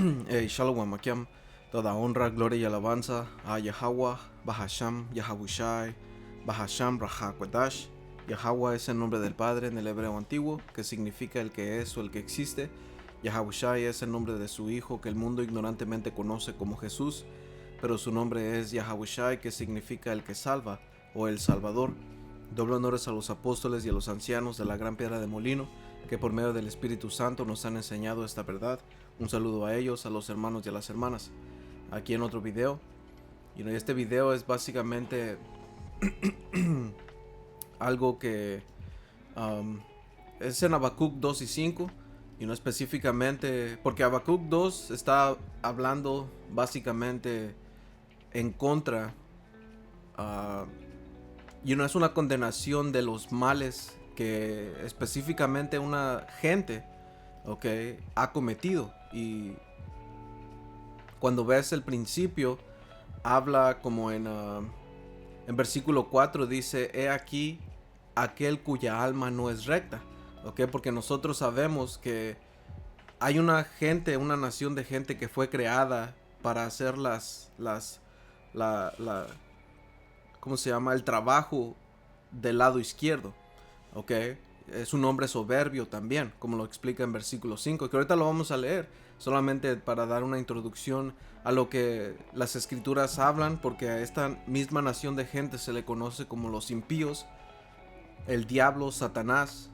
Shalom Makiam, toda honra, gloria y alabanza a Yahweh, Bahasham, Yahabushai, Bahasham, Rahakwadash. Yahweh es el nombre del Padre en el hebreo antiguo, que significa el que es o el que existe. Yahabushai es el nombre de su Hijo, que el mundo ignorantemente conoce como Jesús, pero su nombre es Yahabushai, que significa el que salva o el Salvador. Doble honores a los apóstoles y a los ancianos de la gran piedra de molino, que por medio del Espíritu Santo nos han enseñado esta verdad. Un saludo a ellos, a los hermanos y a las hermanas. Aquí en otro video. Y este video es básicamente algo que es en Habacuc 2 y 5. Y no específicamente, porque Habacuc 2 está hablando básicamente en contra. Y no es una condenación de los males que específicamente una gente ha cometido. Y cuando ves el principio, habla como en versículo 4 dice: he aquí aquel cuya alma no es recta. Porque nosotros sabemos que hay una nación de gente que fue creada para hacer ¿cómo se llama? El trabajo del lado izquierdo. Es un hombre soberbio también, como lo explica en versículo 5, que ahorita lo vamos a leer, solamente para dar una introducción a lo que las escrituras hablan, porque a esta misma nación de gente se le conoce como los impíos, el diablo, Satanás,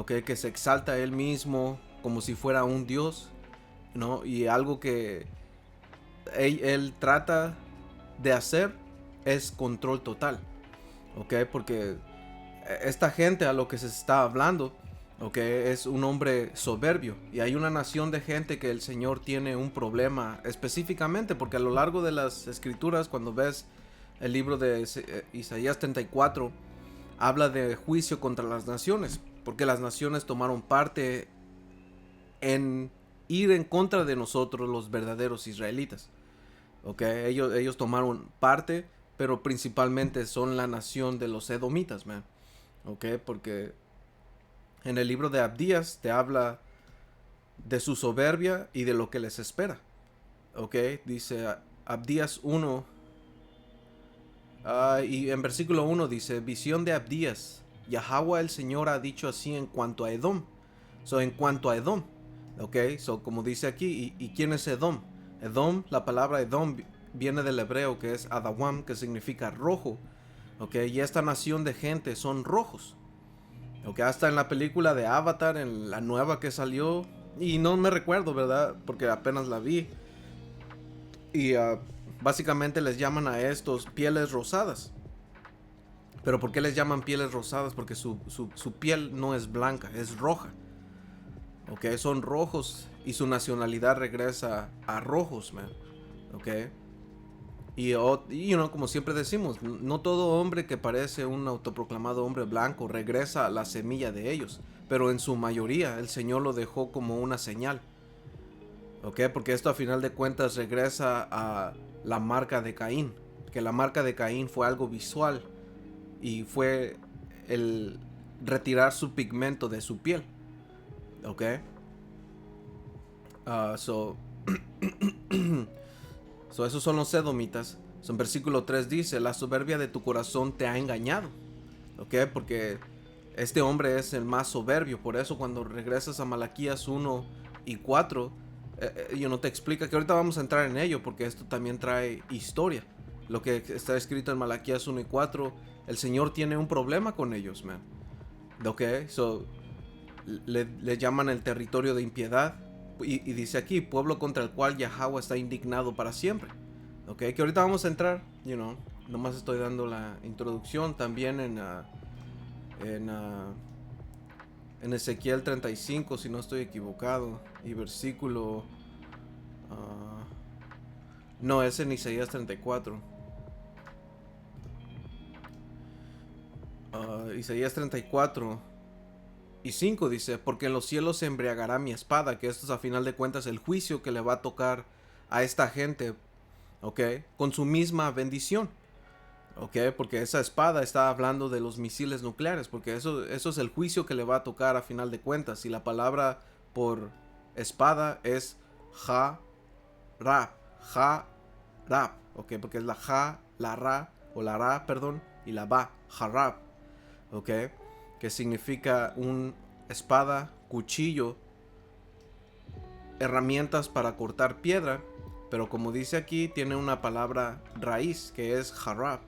que se exalta a él mismo como si fuera un dios, ¿no? Y algo que él trata de hacer es control total, porque esta gente a lo que se está hablando, es un hombre soberbio. Y hay una nación de gente que el Señor tiene un problema específicamente, porque a lo largo de las escrituras, cuando ves el libro de Isaías 34, habla de juicio contra las naciones, porque las naciones tomaron parte en ir en contra de nosotros, los verdaderos israelitas. Ellos tomaron parte, pero principalmente son la nación de los edomitas, man. Porque en el libro de Abdías te habla de su soberbia y de lo que les espera. Dice Abdías 1, y en versículo 1 dice: visión de Abdías, Yahweh el Señor ha dicho así en cuanto a Edom. En cuanto a Edom, como dice aquí, ¿y quién es Edom? Edom, la palabra Edom viene del hebreo que es Adawam, que significa rojo. Y esta nación de gente son rojos. Hasta en la película de Avatar, en la nueva que salió, y no me recuerdo, ¿verdad? Porque apenas la vi. Y básicamente les llaman a estos pieles rosadas. ¿Pero por qué les llaman pieles rosadas? Porque su piel no es blanca, es roja. Son rojos y su nacionalidad regresa a rojos, man. Y como siempre decimos, no todo hombre que parece un autoproclamado hombre blanco regresa a la semilla de ellos, pero en su mayoría el Señor lo dejó como una señal. Porque esto a final de cuentas regresa a la marca de Caín, que la marca de Caín fue algo visual y fue el retirar su pigmento de su piel. Esos son los edomitas. En versículo 3 dice: la soberbia de tu corazón te ha engañado. Porque este hombre es el más soberbio. Por eso cuando regresas a Malaquías 1 y 4, no te explica, que ahorita vamos a entrar en ello, porque esto también trae historia. Lo que está escrito en Malaquías 1 y 4, el Señor tiene un problema con ellos, man. Le llaman el territorio de impiedad. Y dice aquí: pueblo contra el cual Yahweh está indignado para siempre. Que ahorita vamos a entrar, nomás estoy dando la introducción. También en Ezequiel 35, si no estoy equivocado, y versículo no, es en Isaías 34. Isaías 34 y 5 dice: porque en los cielos se embriagará mi espada. Que esto es a final de cuentas el juicio que le va a tocar a esta gente, con su misma bendición. Porque esa espada está hablando de los misiles nucleares, porque eso es el juicio que le va a tocar a final de cuentas. Y la palabra por espada es Jarab. Jarab. Ok, porque es la ja, la ra, o la ra, perdón, y la ba. Jarab. Ok, que significa un espada, cuchillo, herramientas para cortar piedra, pero como dice aquí, tiene una palabra raíz que es harab,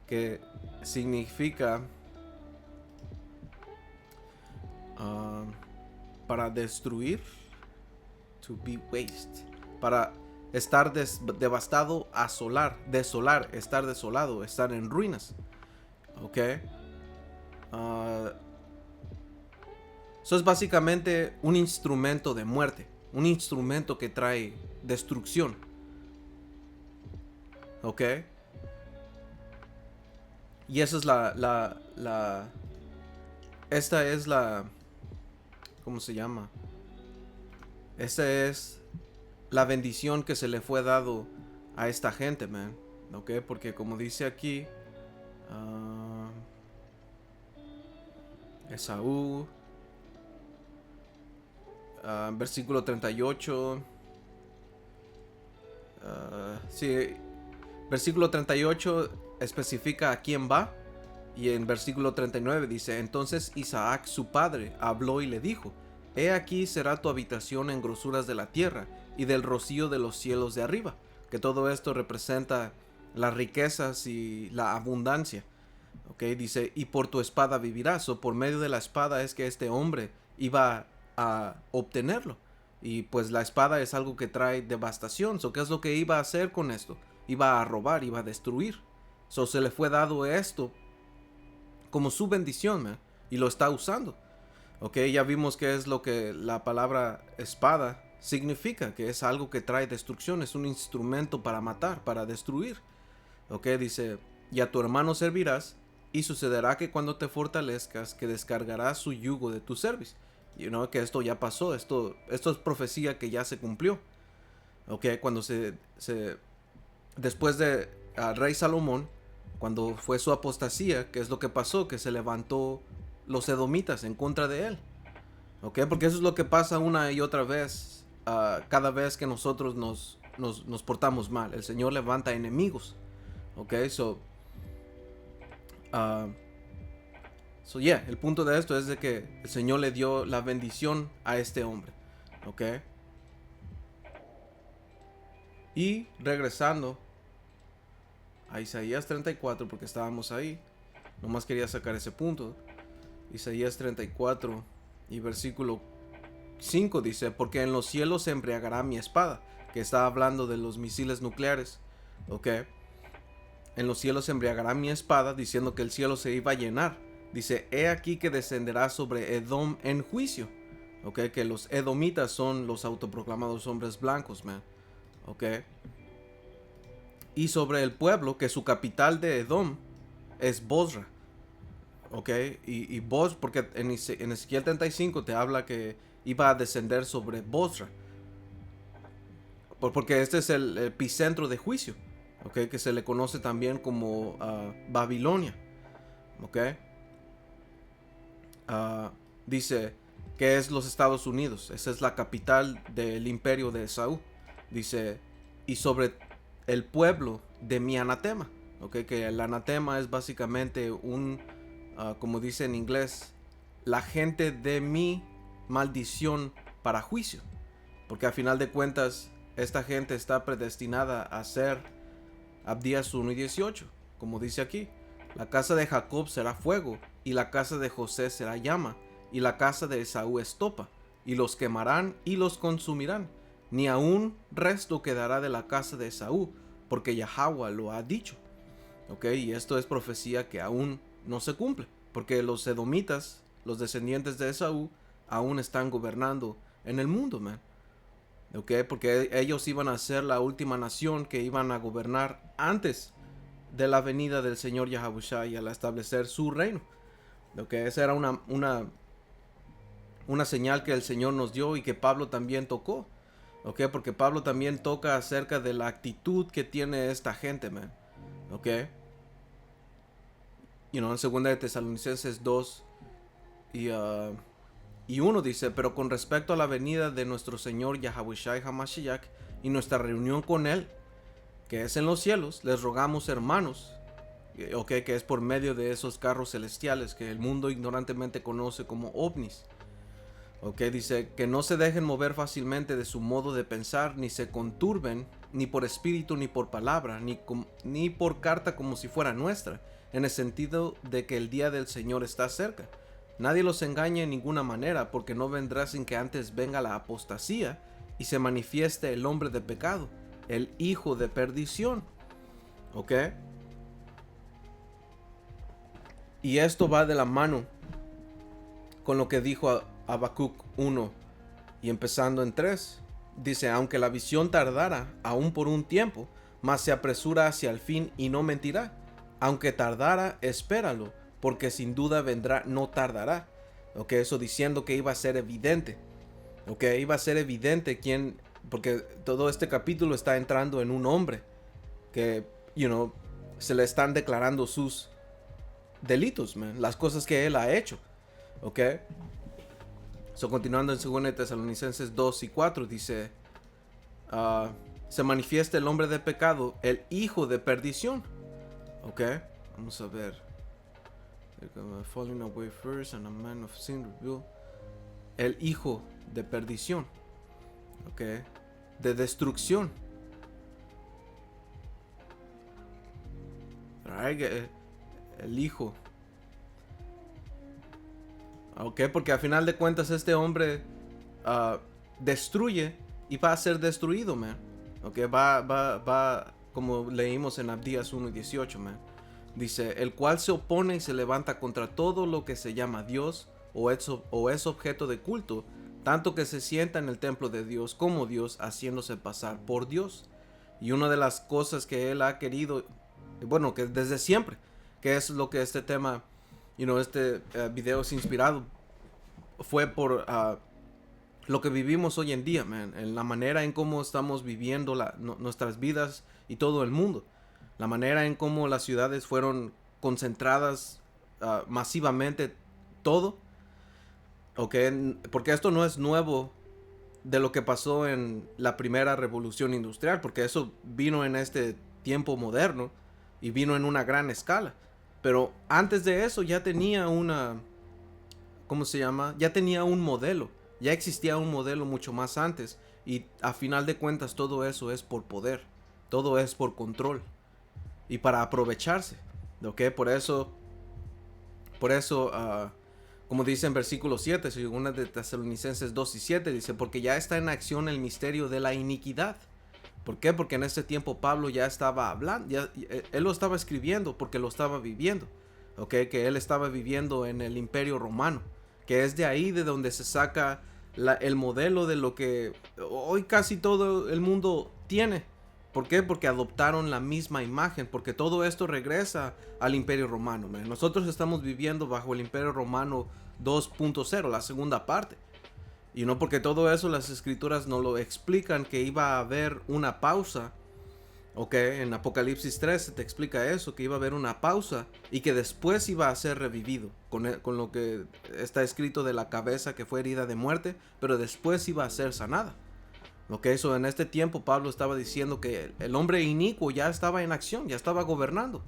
que significa uh, para destruir, to be waste, para estar devastado, asolar, desolar, estar desolado, estar en ruinas. Ok, eso es básicamente un instrumento de muerte, un instrumento que trae destrucción. Ok, y esa es esta es la, ¿cómo se llama? Esta es la bendición que se le fue dado a esta gente, man. Ok, porque como dice aquí, Esaú, versículo 38, sí, versículo 38 especifica a quién va. Y en versículo 39 dice: entonces Isaac su padre habló y le dijo: he aquí será tu habitación en grosuras de la tierra y del rocío de los cielos de arriba. Que todo esto representa las riquezas y la abundancia. Ok, dice: y por tu espada vivirás. O por medio de la espada es que este hombre iba a obtenerlo. Y pues la espada es algo que trae devastación. ¿Qué es lo que iba a hacer con esto? Iba a robar, iba a destruir. Se le fue dado esto como su bendición, man, y lo está usando. Ok, ya vimos que es lo que la palabra espada significa, que es algo que trae destrucción, es un instrumento para matar, para destruir. Ok, dice: y a tu hermano servirás, y sucederá que cuando te fortalezcas, que descargarás su yugo de tu cerviz. Que esto ya pasó, esto es profecía que ya se cumplió. Ok, cuando después de rey Salomón, cuando fue su apostasía, ¿qué es lo que pasó? Que se levantó los edomitas en contra de él. ¿Ok? Porque eso es lo que pasa una y otra vez, cada vez que nosotros nos portamos mal. El Señor levanta enemigos. ¿Ok? El punto de esto es de que el Señor le dio la bendición a este hombre. ¿Ok? Y regresando a Isaías 34, porque estábamos ahí, nomás quería sacar ese punto. Isaías 34 y versículo 5 dice: porque en los cielos se embriagará mi espada, que está hablando de los misiles nucleares. Ok, en los cielos se embriagará mi espada, diciendo que el cielo se iba a llenar. Dice: he aquí que descenderá sobre Edom en juicio. Ok, que los edomitas son los autoproclamados hombres blancos, man. Ok, y sobre el pueblo, que su capital de Edom es Bosra. Ok, y porque en Ezequiel 35 te habla que iba a descender sobre Bosra. Porque este es el epicentro de juicio. Ok, que se le conoce también como Babilonia. Ok, dice que es los Estados Unidos. Esa es la capital del imperio de Esaú. Dice: y sobre el pueblo de mi anatema. Ok, que el anatema es básicamente como dice en inglés, la gente de mi maldición para juicio. Porque a final de cuentas, esta gente está predestinada a ser Abdías 1 y 18. Como dice aquí: la casa de Jacob será fuego, y la casa de José será llama, y la casa de Esaú estopa, y los quemarán y los consumirán. Ni aún resto quedará de la casa de Esaú, porque Yahweh lo ha dicho. Ok, y esto es profecía que aún no se cumple, porque los edomitas, los descendientes de Esaú, aún están gobernando en el mundo, man. Ok, porque ellos iban a ser la última nación que iban a gobernar antes de la venida del Señor Yahabushai al establecer su reino. Ok, esa era una señal que el Señor nos dio y que Pablo también tocó. Ok, porque Pablo también toca acerca de la actitud que tiene esta gente, man. Ok, en 2 de Tesalonicenses 2 y y 1 dice, pero con respecto a la venida de nuestro Señor Yahawashi Hamashiach y nuestra reunión con Él, que es en los cielos, les rogamos, hermanos, que es por medio de esos carros celestiales que el mundo ignorantemente conoce como ovnis. Dice que no se dejen mover fácilmente de su modo de pensar, ni se conturben, ni por espíritu, ni por palabra, ni por carta como si fuera nuestra, en el sentido de que el día del Señor está cerca. Nadie los engañe en ninguna manera, porque no vendrá sin que antes venga la apostasía y se manifieste el hombre de pecado, el hijo de perdición. Y esto va de la mano con lo que dijo Habacuc 1 y empezando en 3. Dice, aunque la visión tardara aún por un tiempo, mas se apresura hacia el fin y no mentirá. Aunque tardara, espéralo, porque sin duda vendrá, no tardará. Eso diciendo que iba a ser evidente. Iba a ser evidente porque todo este capítulo está entrando en un hombre que, se le están declarando sus delitos, las cosas que él ha hecho. Continuando en 2 Tesalonicenses 2 y 4 dice, se manifiesta el hombre de pecado, el hijo de perdición. Vamos a ver. Falling away first and a man of sin revealed. El hijo de perdición. De destrucción. El hijo. Porque al final de cuentas este hombre destruye y va a ser destruido, man. Va, como leímos en Abdías 1:18, man. Dice, el cual se opone y se levanta contra todo lo que se llama Dios o es objeto de culto, tanto que se sienta en el templo de Dios como Dios, haciéndose pasar por Dios. Y una de las cosas que él ha querido, bueno, que desde siempre, que es lo que este tema, este video es inspirado, fue por lo que vivimos hoy en día, man, en la manera en cómo estamos viviendo nuestras vidas y todo el mundo, la manera en cómo las ciudades fueron concentradas masivamente, todo, porque esto no es nuevo de lo que pasó en la primera revolución industrial, porque eso vino en este tiempo moderno y vino en una gran escala, pero antes de eso ya tenía ya tenía un modelo, ya existía un modelo mucho más antes, y a final de cuentas todo eso es por poder, todo es por control y para aprovecharse. Por eso como dice en versículo 7, según de Tesalonicenses 2 y 7, dice, porque ya está en acción el misterio de la iniquidad. ¿Por qué? Porque en ese tiempo Pablo ya estaba hablando, él lo estaba escribiendo porque lo estaba viviendo, que él estaba viviendo en el Imperio Romano, que es de ahí de donde se saca el modelo de lo que hoy casi todo el mundo tiene. ¿Por qué? Porque adoptaron la misma imagen, porque todo esto regresa al Imperio Romano, man. Nosotros estamos viviendo bajo el Imperio Romano 2.0, la segunda parte. Y no porque todo eso las escrituras nos lo explican, que iba a haber una pausa. En Apocalipsis 13 te explica eso, que iba a haber una pausa y que después iba a ser revivido, con lo que está escrito de la cabeza que fue herida de muerte, pero después iba a ser sanada. Eso en este tiempo Pablo estaba diciendo que el hombre inicuo ya estaba en acción, ya estaba gobernando.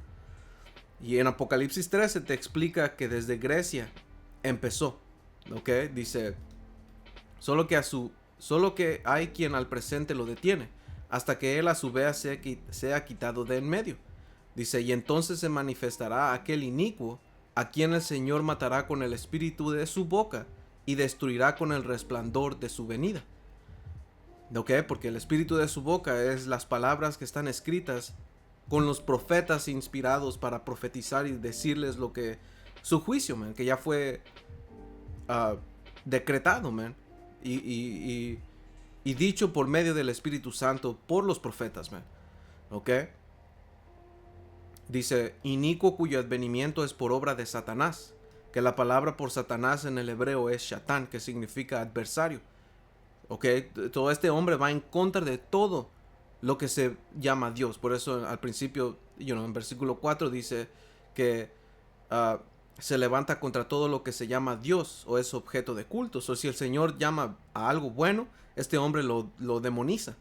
Y en Apocalipsis 13 te explica que desde Grecia empezó. Dice, solo que hay quien al presente lo detiene, hasta que él a su vez sea quitado de en medio. Dice, y entonces se manifestará aquel inicuo, a quien el Señor matará con el espíritu de su boca, y destruirá con el resplandor de su venida. Porque el espíritu de su boca es las palabras que están escritas con los profetas inspirados para profetizar y decirles lo que su juicio, man, que ya fue decretado, man, y dicho por medio del Espíritu Santo por los profetas, man. Dice, inicuo cuyo advenimiento es por obra de Satanás, que la palabra por Satanás en el hebreo es Shatán, que significa adversario. Todo este hombre va en contra de todo lo que se llama Dios. Por eso al principio, en versículo 4 dice que se levanta contra todo lo que se llama Dios o es objeto de culto. O si el Señor llama a algo bueno, este hombre lo demoniza.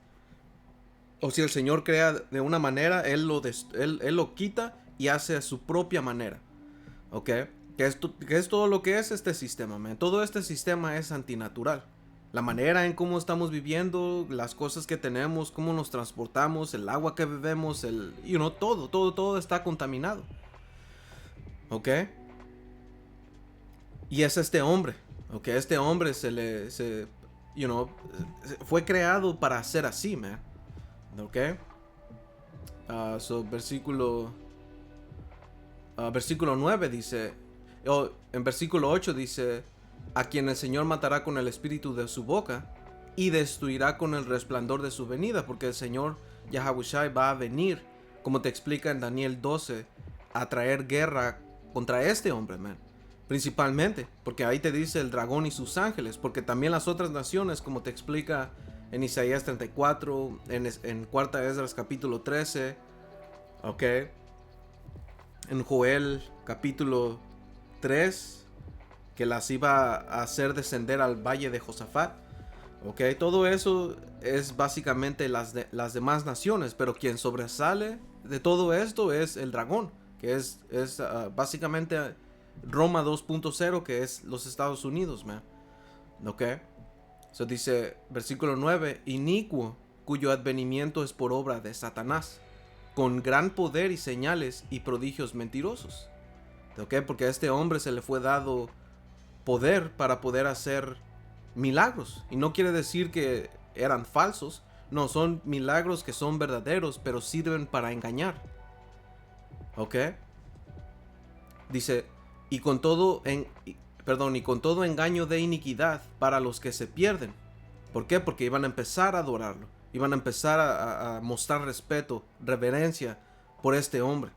O si el Señor crea de una manera, él lo quita y hace a su propia manera. ¿Ok? Que es todo lo que es este sistema, man. Todo este sistema es antinatural. La manera en cómo estamos viviendo, las cosas que tenemos, cómo nos transportamos, el agua que bebemos, todo está contaminado. ¿Ok? Y es este hombre. ¿Ok? Este hombre fue creado para ser así, man. ¿Ok? Versículo 9 dice, en versículo 8 dice, a quien el Señor matará con el espíritu de su boca y destruirá con el resplandor de su venida, porque el Señor Yahawashi va a venir, como te explica en Daniel 12, a traer guerra contra este hombre, man. Principalmente, porque ahí te dice el dragón y sus ángeles, porque también las otras naciones, como te explica en Isaías 34, en Cuarta Esdras capítulo 13, ok, en Joel capítulo 3, que las iba a hacer descender al valle de Josafat, ok, todo eso es básicamente las demás naciones, pero quien sobresale de todo esto es el dragón, que es básicamente Roma 2.0, que es los Estados Unidos, man. Ok. So dice, versículo 9, inicuo, cuyo advenimiento es por obra de Satanás, con gran poder y señales y prodigios mentirosos. Ok, porque a este hombre se le fue dado poder para poder hacer milagros. Y no quiere decir que eran falsos. No, son milagros que son verdaderos, pero sirven para engañar. Ok. Dice, y con todo engaño de iniquidad para los que se pierden. ¿Por qué? Porque iban a empezar a adorarlo. Iban a empezar a mostrar respeto, reverencia por este hombre.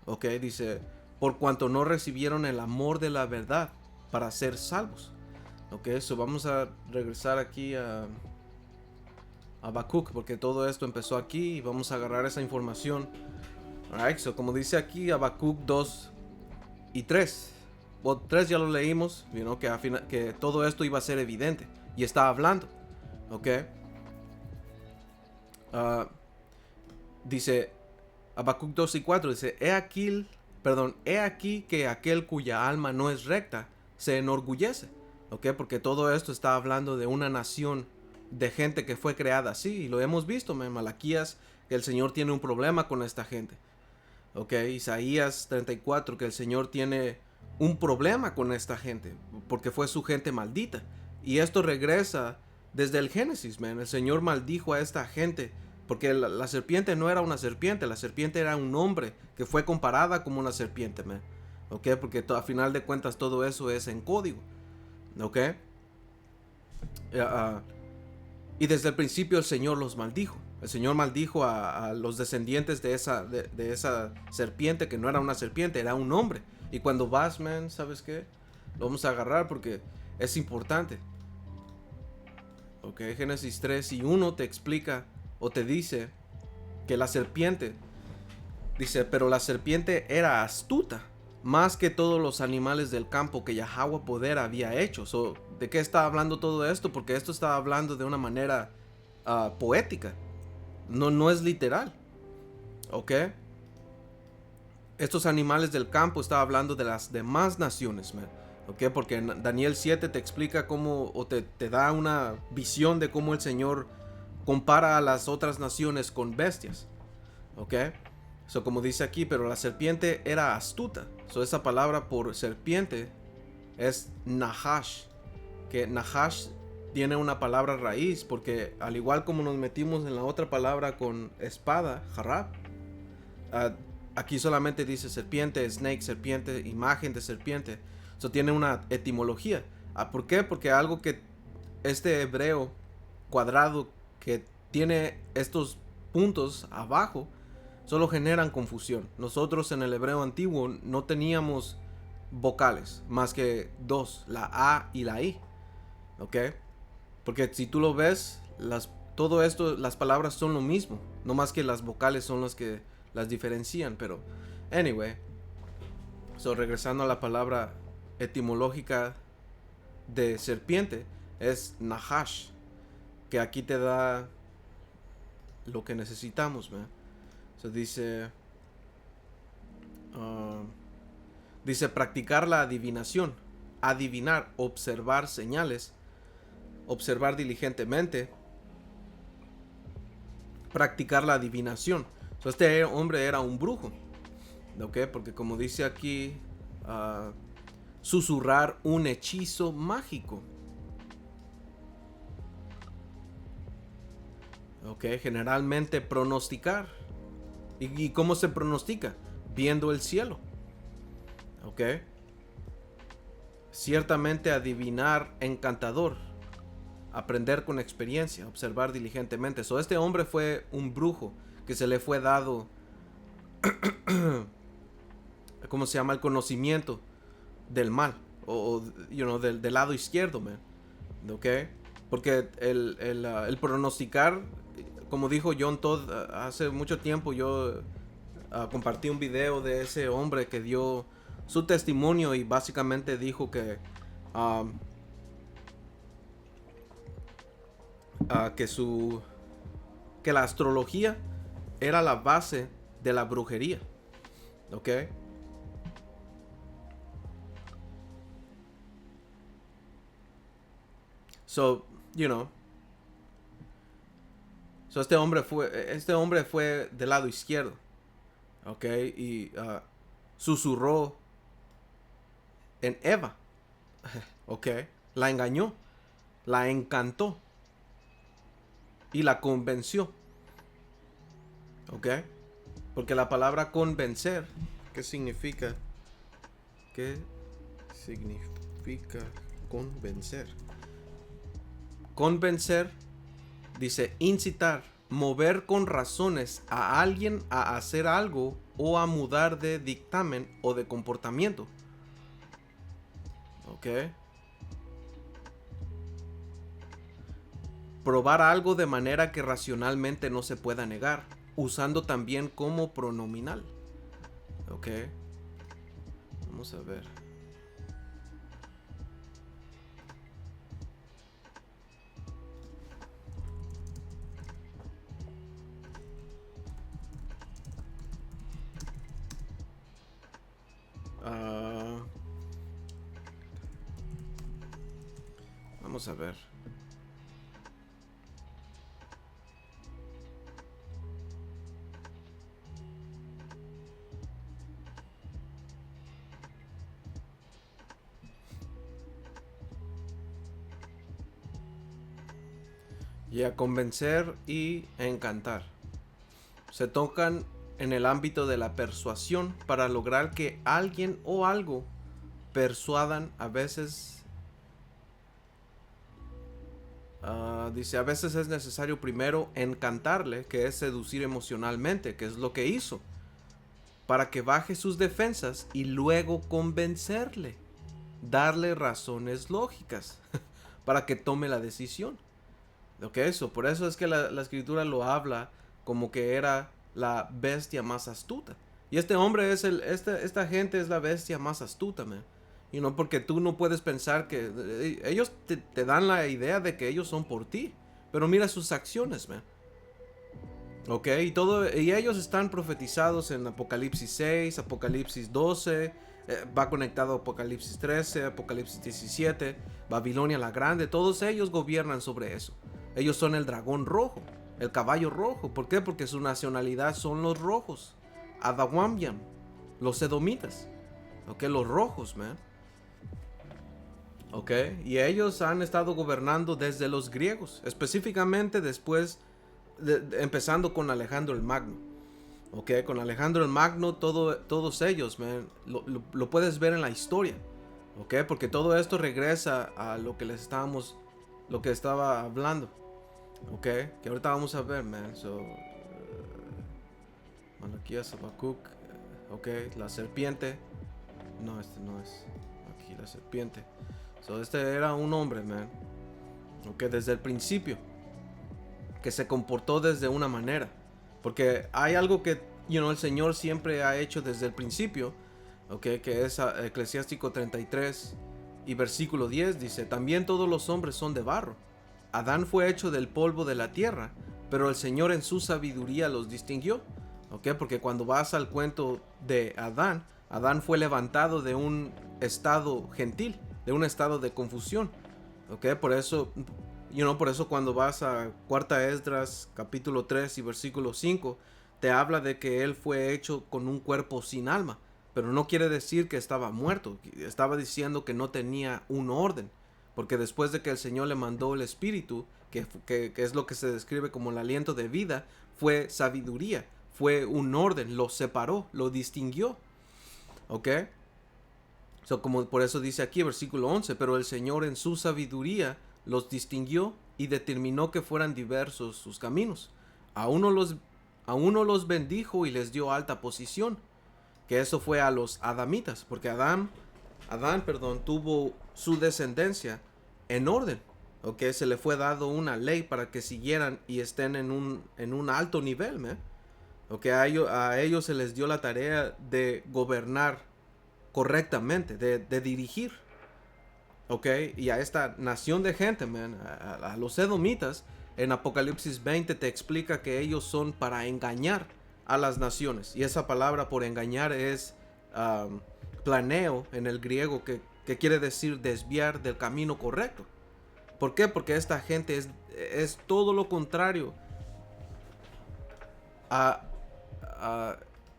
Ok, dice, por cuanto no recibieron el amor de la verdad para ser salvos. Ok, eso vamos a regresar aquí a Habacuc, porque todo esto empezó aquí y vamos a agarrar esa información. Alright, so como dice aquí Habacuc 2 y 3. Bueno, 3 ya lo leímos, que todo esto iba a ser evidente. Y está hablando. Ok. Dice Habacuc 2 y 4. Dice, he aquí que aquel cuya alma no es recta se enorgullece. Ok, porque todo esto está hablando de una nación de gente que fue creada así. Y lo hemos visto en Malaquías, que el Señor tiene un problema con esta gente. Ok, Isaías 34, que el Señor tiene un problema con esta gente, porque fue su gente maldita. Y esto regresa desde el Génesis, man. El Señor maldijo a esta gente, porque la serpiente no era una serpiente, la serpiente era un hombre que fue comparada como una serpiente, man. Ok, porque a final de cuentas todo eso es en código. Ok. Y desde el principio el Señor los maldijo. El Señor maldijo a los descendientes de esa serpiente, que no era una serpiente, era un hombre. Y cuando vas, man, ¿sabes qué? Lo vamos a agarrar porque es importante. Ok, Génesis 3 y 1 te explica o te dice que la serpiente, dice, pero la serpiente era astuta, más que todos los animales del campo que Yahweh poder había hecho. So, ¿de qué está hablando todo esto? Porque esto está hablando de una manera poética. No es literal. ¿Ok? Estos animales del campo está hablando de las demás naciones, man. ¿Ok? Porque en Daniel 7 te explica cómo, o te da una visión de cómo el Señor compara a las otras naciones con bestias. ¿Ok? So, como dice aquí, pero la serpiente era astuta. So, esa palabra por serpiente es Nahash. Que Nahash tiene una palabra raíz, porque al igual como nos metimos en la otra palabra con espada, Harab, aquí solamente dice serpiente, snake, serpiente, imagen de serpiente. So, tiene una etimología. ¿Por qué? Porque algo que este hebreo cuadrado que tiene estos puntos abajo solo generan confusión. Nosotros en el hebreo antiguo no teníamos vocales más que dos, la A y la I. ¿Ok? Porque si tú lo ves, todo esto, las palabras son lo mismo. No más que las vocales son las que las diferencian. Pero, anyway. So, regresando a la palabra etimológica de serpiente, es Nahash, que aquí te da lo que necesitamos, ¿verdad? So, dice practicar la adivinación, adivinar, observar señales, observar diligentemente, practicar la adivinación. So, este hombre era un brujo, ¿ok? Porque como dice aquí, susurrar un hechizo mágico. ¿Ok? Generalmente pronosticar. ¿Y cómo se pronostica? Viendo el cielo. ¿Ok? Ciertamente adivinar encantador. Aprender con experiencia. Observar diligentemente. So, este hombre fue un brujo que se le fue dado, ¿cómo se llama? El conocimiento del mal. O del lado izquierdo, man. ¿Ok? Porque el pronosticar, como dijo John Todd hace mucho tiempo, yo compartí un video de ese hombre que dio su testimonio y básicamente dijo que que la astrología era la base de la brujería. ¿Ok? So, so este hombre fue del lado izquierdo. ¿Ok? Y susurró en Eva. ¿Ok? La engañó. La encantó. Y la convenció. ¿Ok? Porque la palabra convencer, ¿qué significa? ¿Qué significa convencer? Convencer dice incitar, mover con razones a alguien a hacer algo o a mudar de dictamen o de comportamiento. ¿Ok? Probar algo de manera que racionalmente no se pueda negar, usando también como pronominal. ¿Ok? Vamos a ver. Vamos a ver. Y a convencer y encantar. Se tocan en el ámbito de la persuasión para lograr que alguien o algo persuadan. A veces dice, a veces es necesario primero encantarle, que es seducir emocionalmente, que es lo que hizo, para que baje sus defensas y luego convencerle, darle razones lógicas para que tome la decisión. Lo que eso, por eso es que la escritura lo habla como que era la bestia más astuta. Y este hombre esta gente es la bestia más astuta, man. Porque tú no puedes pensar que ellos te dan la idea de que ellos son por ti. Pero mira sus acciones, man. Ok, y ellos están profetizados en Apocalipsis 6, Apocalipsis 12, va conectado a Apocalipsis 13, Apocalipsis 17, Babilonia la Grande, todos ellos gobiernan sobre eso. Ellos son el dragón rojo, el caballo rojo. ¿Por qué? Porque su nacionalidad son los rojos. Adawambian, los edomitas. Ok, los rojos, man. Ok, y ellos han estado gobernando desde los griegos, específicamente después, empezando con Alejandro el Magno. Ok, con Alejandro el Magno, todos ellos, man, lo puedes ver en la historia. Ok, porque todo esto regresa a lo que lo que estaba hablando. Ok, que ahorita vamos a ver, man. So, Malaquías, Habacuc, ok, la serpiente. No, este no es. Aquí la serpiente. So, este era un hombre, man. Ok, desde el principio. Que se comportó desde una manera. Porque hay algo que, el Señor siempre ha hecho desde el principio. ¿ok? Que es Eclesiástico 33 y versículo 10 dice, también todos los hombres son de barro. Adán fue hecho del polvo de la tierra, pero el Señor en su sabiduría los distinguió, ¿ok? Porque cuando vas al cuento de Adán, Adán fue levantado de un estado gentil, de un estado de confusión, ¿ok? Por eso, por eso cuando vas a Cuarta Esdras, capítulo 3 y versículo 5, te habla de que él fue hecho con un cuerpo sin alma, pero no quiere decir que estaba muerto, estaba diciendo que no tenía un orden, porque después de que el Señor le mandó el Espíritu, que es lo que se describe como el aliento de vida, fue sabiduría, fue un orden, lo separó, lo distinguió, ¿ok? Como por eso dice aquí, versículo 11, pero el Señor en su sabiduría los distinguió y determinó que fueran diversos sus caminos. A uno los bendijo y les dio alta posición, que eso fue a los adamitas, porque Adán, tuvo su descendencia en orden, ¿ok? Se le fue dado una ley para que siguieran y estén en un alto nivel, ¿me? ¿Ok? A ellos se les dio la tarea de gobernar correctamente, de dirigir, ¿ok? Y a esta nación de gente, man, a los edomitas, en Apocalipsis 20 te explica que ellos son para engañar a las naciones. Y esa palabra por engañar es planeo en el griego, que quiere decir desviar del camino correcto. ¿Por qué? Porque esta gente es todo lo contrario a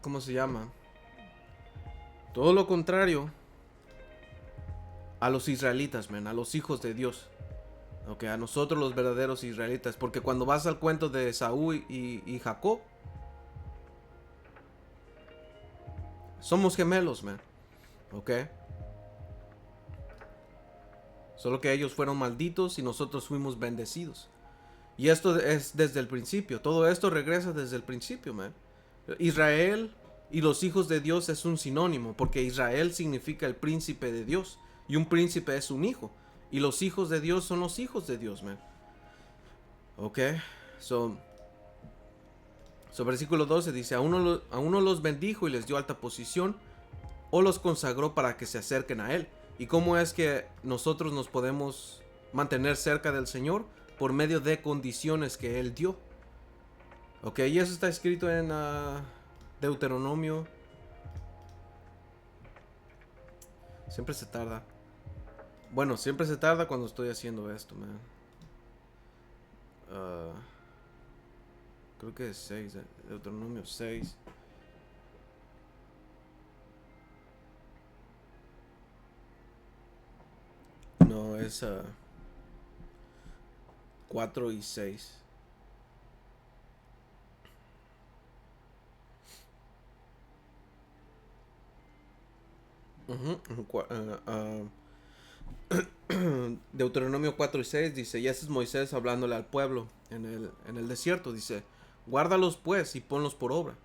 ¿cómo se llama? Todo lo contrario a los israelitas, man, a los hijos de Dios. Ok, a nosotros los verdaderos israelitas. Porque cuando vas al cuento de Saúl y Jacob, somos gemelos, man. Ok. Solo que ellos fueron malditos y nosotros fuimos bendecidos. Y esto es desde el principio. Todo esto regresa desde el principio, man. Israel y los hijos de Dios es un sinónimo, porque Israel significa el príncipe de Dios. Y un príncipe es un hijo. Y los hijos de Dios son los hijos de Dios, man. Ok. So versículo 12 dice, a uno los bendijo y les dio alta posición, o los consagró para que se acerquen a él. ¿Y cómo es que nosotros nos podemos mantener cerca del Señor? Por medio de condiciones que Él dio. Ok, y eso está escrito en Deuteronomio. Siempre se tarda. Bueno, siempre se tarda cuando estoy haciendo esto, man. Creo que es 6, Deuteronomio 6. No, es 4 y 6. Deuteronomio 4 y 6 dice, y ese es Moisés hablándole al pueblo en el desierto, dice, guárdalos pues y ponlos por obra,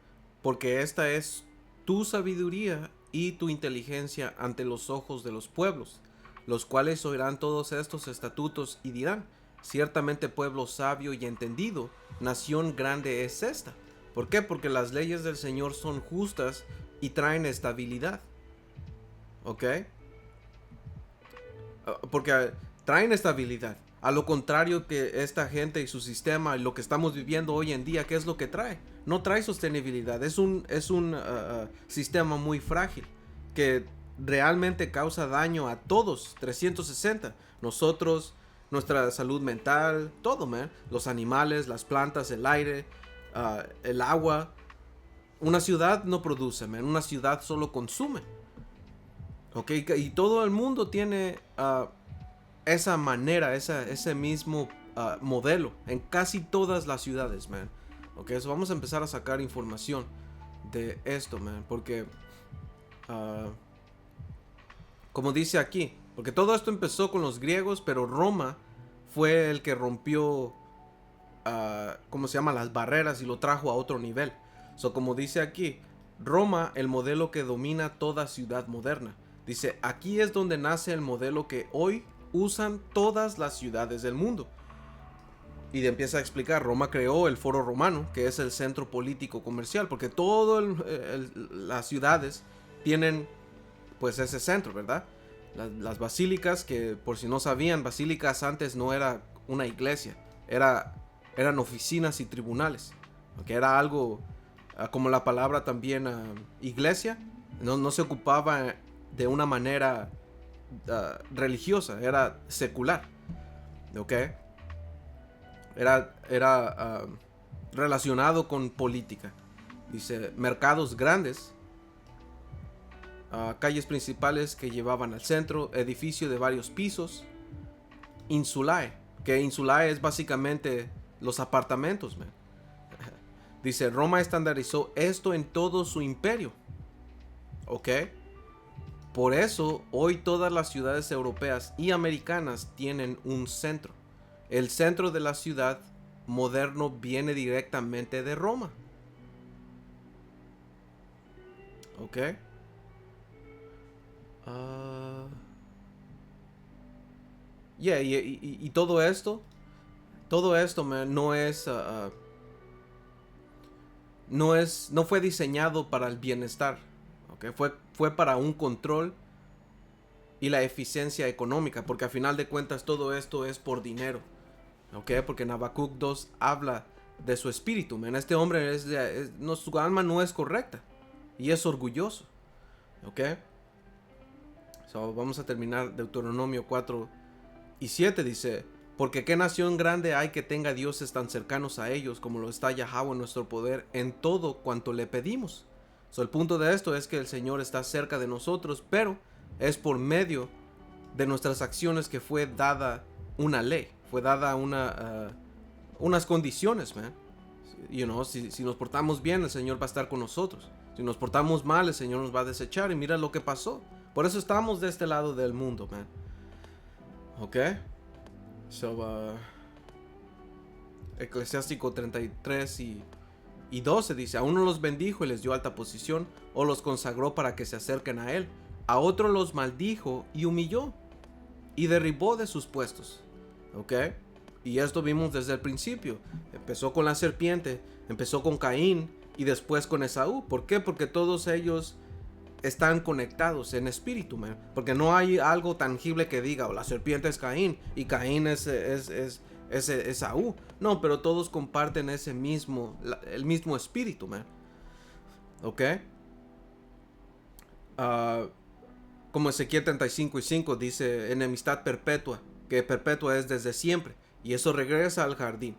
porque esta es tu sabiduría y tu inteligencia ante los ojos de los pueblos, los cuales oirán todos estos estatutos y dirán, ciertamente pueblo sabio y entendido, nación grande es esta. ¿Por qué? Porque las leyes del Señor son justas y traen estabilidad. ¿Ok? Porque traen estabilidad. A lo contrario que esta gente y su sistema y lo que estamos viviendo hoy en día, ¿qué es lo que trae? No trae sostenibilidad. Es un sistema muy frágil que realmente causa daño a todos, 360. Nosotros, nuestra salud mental, todo, man. Los animales, las plantas, el aire, el agua. Una ciudad no produce, man. Una ciudad solo consume. Ok, y todo el mundo tiene esa manera, ese mismo modelo en casi todas las ciudades, man. Ok, so vamos a empezar a sacar información de esto, man, porque como dice aquí, porque todo esto empezó con los griegos, pero Roma fue el que rompió, ¿cómo se llama? Las barreras y lo trajo a otro nivel. So, como dice aquí, Roma, el modelo que domina toda ciudad moderna. Dice, aquí es donde nace el modelo que hoy usan todas las ciudades del mundo. Y empieza a explicar, Roma creó el Foro Romano, que es el centro político comercial, porque todas las ciudades tienen pues ese centro, ¿verdad? Las basílicas, que por si no sabían, basílicas antes no era una iglesia, eran oficinas y tribunales, que era algo como la palabra también iglesia, no se ocupaba de una manera religiosa, era secular, ¿ok? Era relacionado con política. Dice, mercados grandes, calles principales que llevaban al centro, edificio de varios pisos, insulae, que insulae es básicamente los apartamentos, man. Dice, Roma estandarizó esto en todo su imperio, ¿ok? Por eso, hoy todas las ciudades europeas y americanas tienen un centro. El centro de la ciudad moderno viene directamente de Roma. ¿Ok? Y todo esto, man, no fue diseñado para el bienestar. ¿Ok? Fue para un control y la eficiencia económica, porque a final de cuentas todo esto es por dinero, ¿ok? Porque en Habacuc 2 habla de su espíritu, man. Este hombre su alma no es correcta y es orgulloso, ¿ok? So, vamos a terminar Deuteronomio 4 y 7, dice, porque qué nación grande hay que tenga dioses tan cercanos a ellos como lo está Yahweh en nuestro poder en todo cuanto le pedimos. So, el punto de esto es que el Señor está cerca de nosotros, pero es por medio de nuestras acciones que fue dada una ley, fue dada unas condiciones, man. Si nos portamos bien, el Señor va a estar con nosotros. Si nos portamos mal, el Señor nos va a desechar. Y mira lo que pasó. Por eso estamos de este lado del mundo, man. ¿Ok? So, Eclesiástico 33 y 12 dice, a uno los bendijo y les dio alta posición, o los consagró para que se acerquen a él. A otro los maldijo y humilló, y derribó de sus puestos. ¿Ok? Y esto vimos desde el principio. Empezó con la serpiente, empezó con Caín y después con Esaú. ¿Por qué? Porque todos ellos están conectados en espíritu, man. Porque no hay algo tangible que diga, la serpiente es Caín y Caín es Esaú. No, pero todos comparten el mismo espíritu, man. ¿Ok? Como Ezequiel 35:5 dice, enemistad perpetua, que perpetua es desde siempre. Y eso regresa al jardín.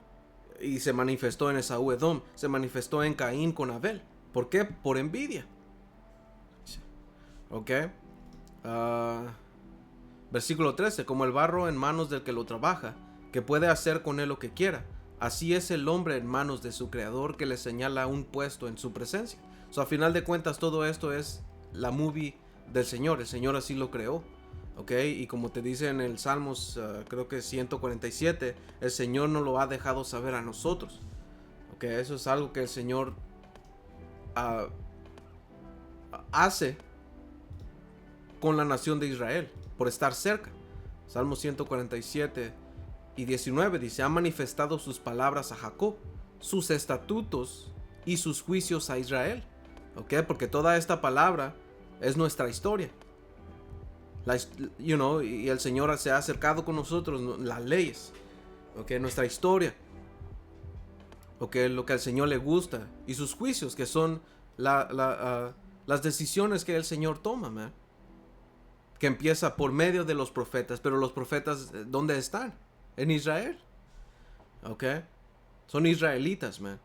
Y se manifestó en Esaú Edom, se manifestó en Caín con Abel. ¿Por qué? Por envidia. ¿Ok? Versículo 13, como el barro en manos del que lo trabaja, que puede hacer con él lo que quiera. Así es el hombre en manos de su creador, que le señala un puesto en su presencia. A final de cuentas todo esto es la movie del Señor. El Señor así lo creó. ¿Ok? Y como te dice en el Salmos, creo que 147, el Señor no lo ha dejado saber a nosotros. ¿Ok? Eso es algo que el Señor hace con la nación de Israel, por estar cerca. Salmo 147 y 19 dice, ha manifestado sus palabras a Jacob, sus estatutos y sus juicios a Israel. ¿Ok? Porque toda esta palabra es nuestra historia. Y el Señor se ha acercado con nosotros, las leyes, ¿ok? Nuestra historia, ¿ok? Lo que al Señor le gusta, y sus juicios, que son las decisiones que el Señor toma, man. Que empieza por medio de los profetas. Pero los profetas, ¿dónde están? En Israel, ¿ok? Son israelitas, man.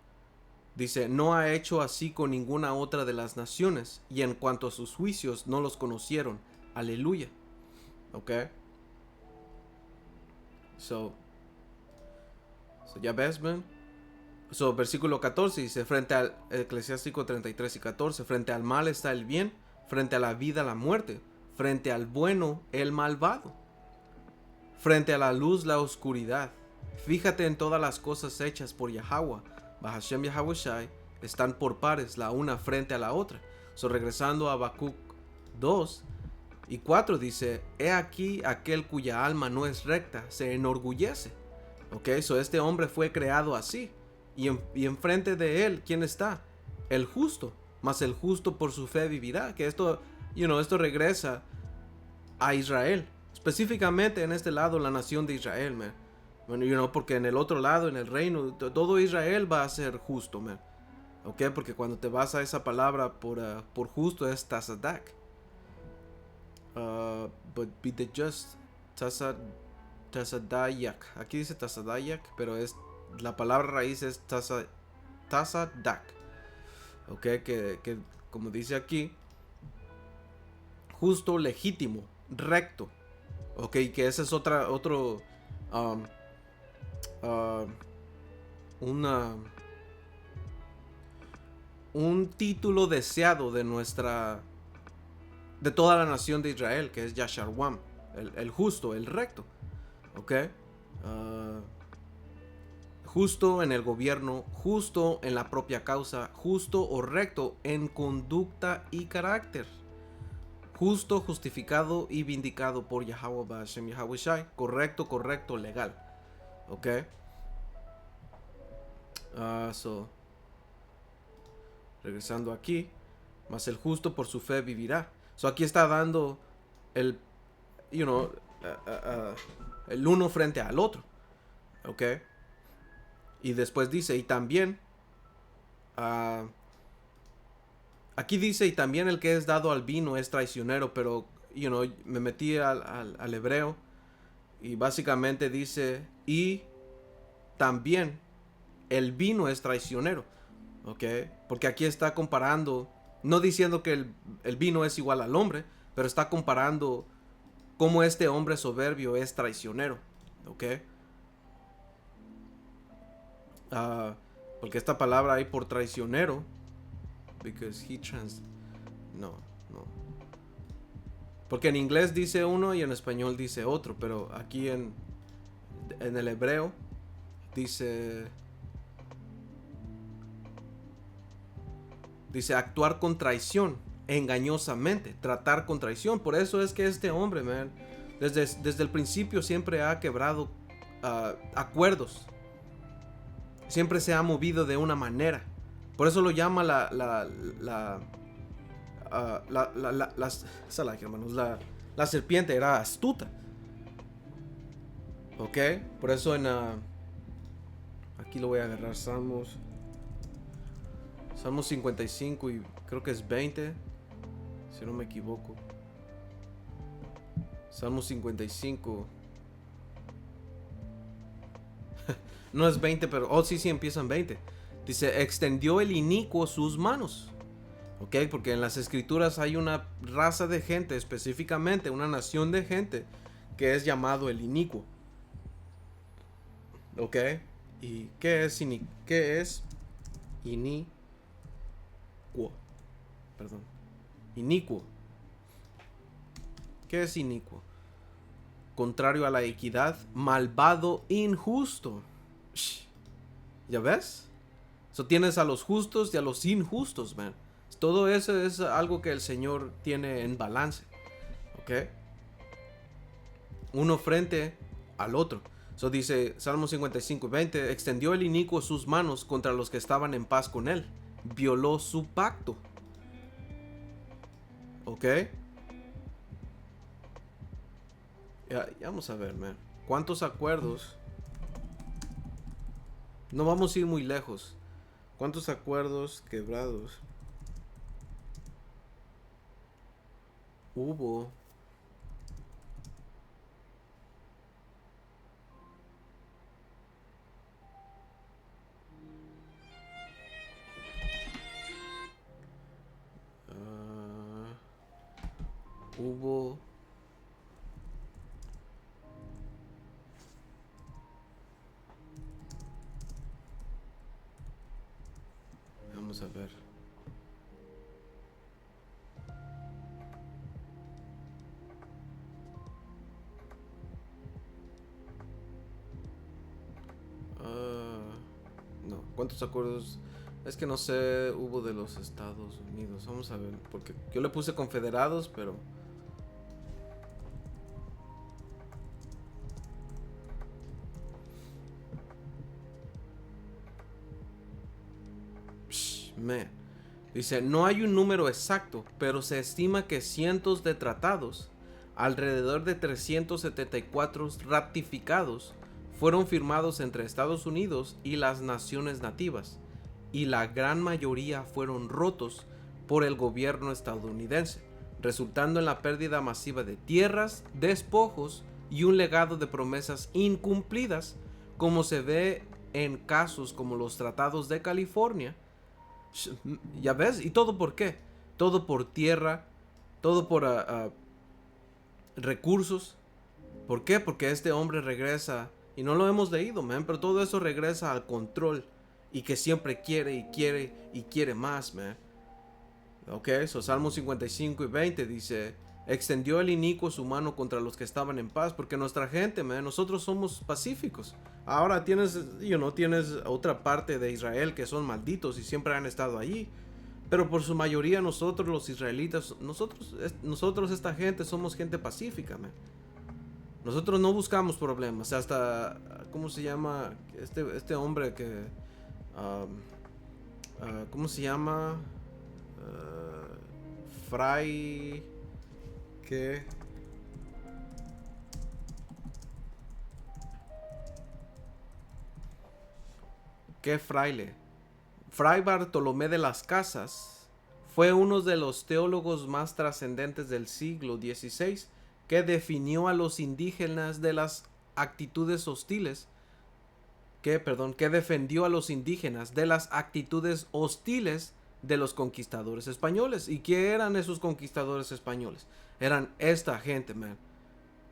Dice, no ha hecho así con ninguna otra de las naciones, y en cuanto a sus juicios no los conocieron. Aleluya. ¿Ok? So ya ves, man. Versículo 14 dice, frente al Eclesiástico 33 y 14, frente al mal está el bien, frente a la vida la muerte, frente al bueno el malvado, frente a la luz la oscuridad. Fíjate en todas las cosas hechas por Yahweh, Bahashem Yahweh Shai, están por pares la una frente a la otra. Regresando a Habacuc 2 y 4 dice, he aquí aquel cuya alma no es recta, se enorgullece. Ok, este hombre fue creado así. Y enfrente de él, ¿quién está? El justo. Mas el justo por su fe vivirá. Que esto esto regresa a Israel. Específicamente en este lado, la nación de Israel, man. Bueno, porque en el otro lado, en el reino, todo Israel va a ser justo, man. ¿Ok? Porque cuando te vas a esa palabra por justo es tasadak. But be the just. Tasadayak. Aquí dice tasadayak, pero la palabra raíz es tasadak. ¿Ok? Que como dice aquí, justo, legítimo, recto. Ok, que ese es otro um, uh, una un título deseado de toda la nación de Israel, que es Yasharwam, el justo, el recto. Ok, justo en el gobierno, justo en la propia causa, justo o recto en conducta y carácter, justo, justificado y vindicado por Yahweh Ba'Shem Yahweh Shai, correcto, legal. Ok, regresando aquí, mas el justo por su fe vivirá. Aquí está dando el, el uno frente al otro. Ok, y después dice, y también, aquí dice, y también el que es dado al vino es traicionero, pero, me metí al hebreo, y básicamente dice, y también el vino es traicionero. ¿Ok? Porque aquí está comparando, no diciendo que el vino es igual al hombre, pero está comparando cómo este hombre soberbio es traicionero. ¿Ok? Porque esta palabra ahí por traicionero, because no, no. Porque en inglés dice uno y en español dice otro, pero aquí en el hebreo dice actuar con traición, engañosamente, tratar con traición. Por eso es que este hombre, man, desde el principio siempre ha quebrado acuerdos. Siempre se ha movido de una manera. Por eso lo llama la serpiente era astuta. Ok, por eso aquí lo voy a agarrar, Salmos 55 y creo que es 20, si no me equivoco. Salmos 55. No es 20, pero sí empieza en 20. Dice, extendió el inicuo sus manos. Ok, porque en las escrituras hay una raza de gente, específicamente una nación de gente, que es llamado el inicuo. Ok, ¿y qué es inicuo? Perdón. Inicuo. ¿Qué es inicuo? Contrario a la equidad, malvado, injusto. ¿Ya ves? Tienes a los justos y a los injustos, man. Todo eso es algo que el Señor tiene en balance. ¿Ok? Uno frente al otro. Dice Salmo 55, 20, extendió el inicuo sus manos contra los que estaban en paz con él. Violó su pacto. ¿Ok? Ya vamos a ver, man. ¿Cuántos acuerdos? No vamos a ir muy lejos. ¿Cuántos acuerdos quebrados hubo? Hubo vamos a ver. No, ¿cuántos acuerdos? Es que no sé, hubo de los Estados Unidos. Vamos a ver, porque yo le puse confederados, pero man. Dice, no hay un número exacto, pero se estima que cientos de tratados, alrededor de 374 ratificados, fueron firmados entre Estados Unidos y las naciones nativas, y la gran mayoría fueron rotos por el gobierno estadounidense, resultando en la pérdida masiva de tierras, despojos y un legado de promesas incumplidas, como se ve en casos como los tratados de California. Ya ves, ¿y todo por qué? Todo por tierra, todo por recursos. ¿Por qué? Porque este hombre regresa, y no lo hemos leído, man, pero todo eso regresa al control, y que siempre quiere y quiere y quiere más, man. Ok, so Salmo 55 y 20 dice, extendió el inicuo su mano contra los que estaban en paz, porque nuestra gente, man, nosotros somos pacíficos. Ahora tienes, tienes otra parte de Israel que son malditos y siempre han estado allí. Pero por su mayoría nosotros los israelitas, nosotros esta gente somos gente pacífica, man. Nosotros no buscamos problemas. Hasta, ¿cómo se llama? Este hombre que... ¿cómo se llama? Fray... ¿Qué? ¿Qué fraile? Fray Bartolomé de las Casas fue uno de los teólogos más trascendentes del siglo XVI, que definió a los indígenas de las actitudes hostiles, que defendió a los indígenas de las actitudes hostiles de los conquistadores españoles. ¿Y qué eran esos conquistadores españoles? Eran esta gente, man.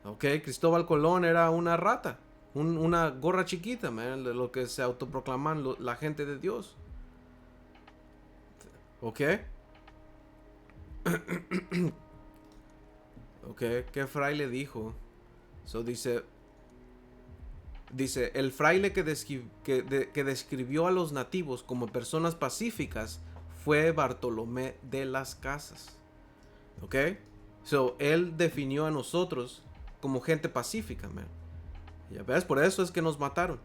Ok, Cristóbal Colón era una rata, una gorra chiquita, man, de lo que se autoproclaman la gente de Dios. Ok. Ok, ¿qué fraile dijo? So dice, el fraile que describió a los nativos como personas pacíficas fue Bartolomé de las Casas. Ok, so él definió a nosotros como gente pacífica, man. Ya ves, por eso es que nos mataron.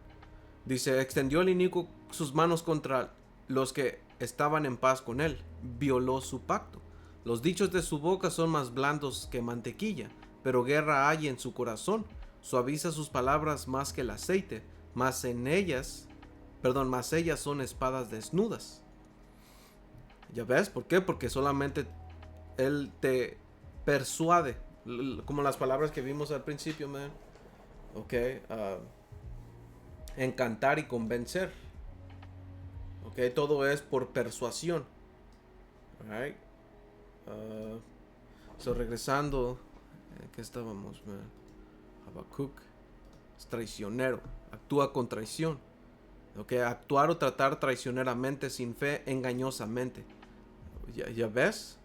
Dice, extendió el inicuo sus manos contra los que estaban en paz con él, violó su pacto. Los dichos de su boca son más blandos que mantequilla, pero guerra hay en su corazón. Suaviza sus palabras más que el aceite, más ellas son espadas desnudas. ¿Ya ves? ¿Por qué? Porque solamente él te persuade, como las palabras que vimos al principio, man. Ok, encantar y convencer. Ok, todo es por persuasión. Alright. So regresando, ¿qué estábamos, man? Habacuc es traicionero, actúa con traición. Ok, actuar o tratar traicioneramente, sin fe, engañosamente. ¿Ya ves?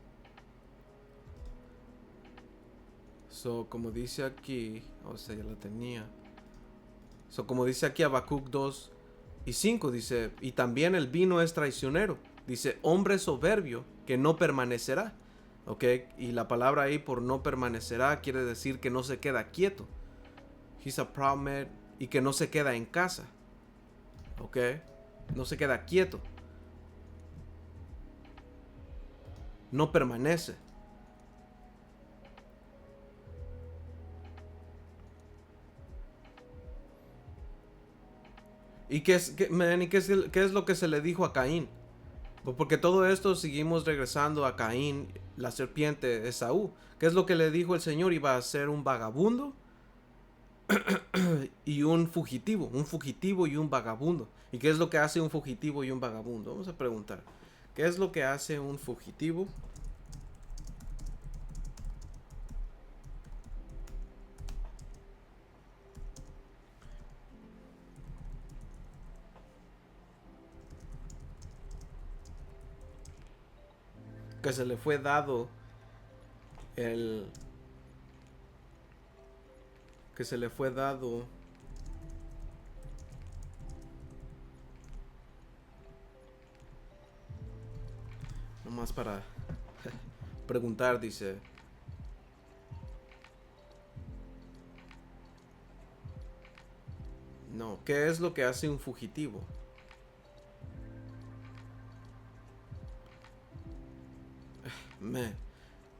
So, como dice aquí, o sea, ya la tenía. So, como dice aquí Habacuc 2 y 5, dice, y también el vino es traicionero. Dice, hombre soberbio que no permanecerá. Ok, y la palabra ahí por no permanecerá quiere decir que no se queda quieto. He's a proud man, y que no se queda en casa. Ok, no se queda quieto. No permanece. ¿Y qué es lo que se le dijo a Caín? Porque todo esto seguimos regresando a Caín, la serpiente Esaú. ¿Qué es lo que le dijo el Señor? Iba a ser un vagabundo y un fugitivo y un vagabundo. ¿Y qué es lo que hace un fugitivo y un vagabundo? Vamos a preguntar. ¿Qué es lo que hace un fugitivo? Que se le fue dado el... Que se le fue dado... Nomás para preguntar, dice... No, ¿qué es lo que hace un fugitivo? Man.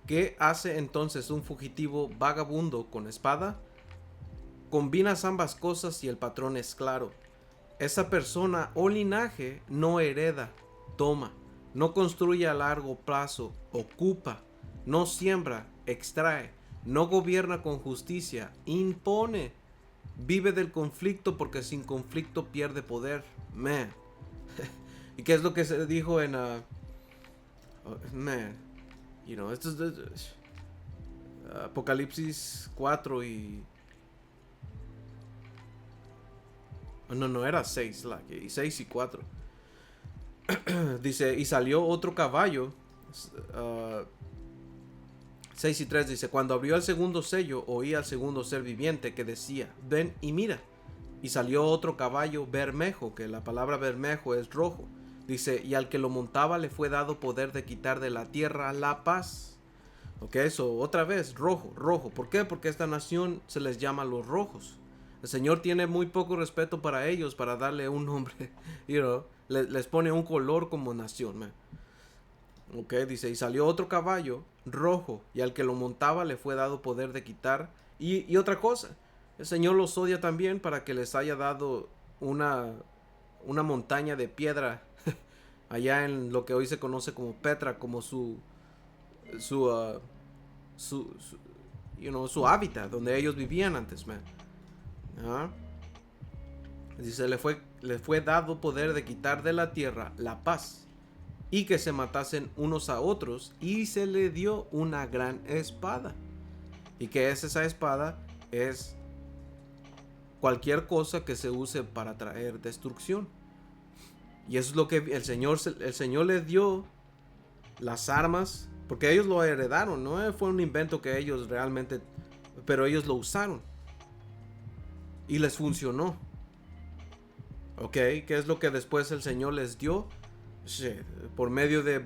¿Qué hace entonces un fugitivo vagabundo con espada? Combinas ambas cosas y el patrón es claro. Esa persona o linaje no hereda, toma, no construye a largo plazo, ocupa, no siembra, extrae, no gobierna con justicia, impone, vive del conflicto porque sin conflicto pierde poder. Man. ¿Y qué es lo que se dijo en man? Esto es Apocalipsis 4 y no era 6, y 6 y 4. Dice, y salió otro caballo. 6 y 3 dice, cuando abrió el segundo sello, oí al segundo ser viviente que decía, ven y mira. Y salió otro caballo bermejo, que la palabra bermejo es rojo. Dice, y al que lo montaba le fue dado poder de quitar de la tierra la paz. Ok, eso otra vez, rojo, rojo. ¿Por qué? Porque esta nación se les llama los rojos. El Señor tiene muy poco respeto para ellos, para darle un nombre, les pone un color como nación, man. Ok, dice, y salió otro caballo rojo, y al que lo montaba le fue dado poder de quitar. Y otra cosa, el Señor los odia también para que les haya dado una montaña de piedra allá en lo que hoy se conoce como Petra, como su su, su hábitat, donde ellos vivían antes, man. ¿Ah? Dice, le fue dado poder de quitar de la tierra la paz y que se matasen unos a otros, y se le dio una gran espada. ¿Y qué es esa espada? Es cualquier cosa que se use para traer destrucción. Y eso es lo que el Señor les dio las armas, porque ellos lo heredaron, no fue un invento que ellos realmente, pero ellos lo usaron y les funcionó. Ok, ¿qué es lo que después el Señor les dio? Sí, por medio de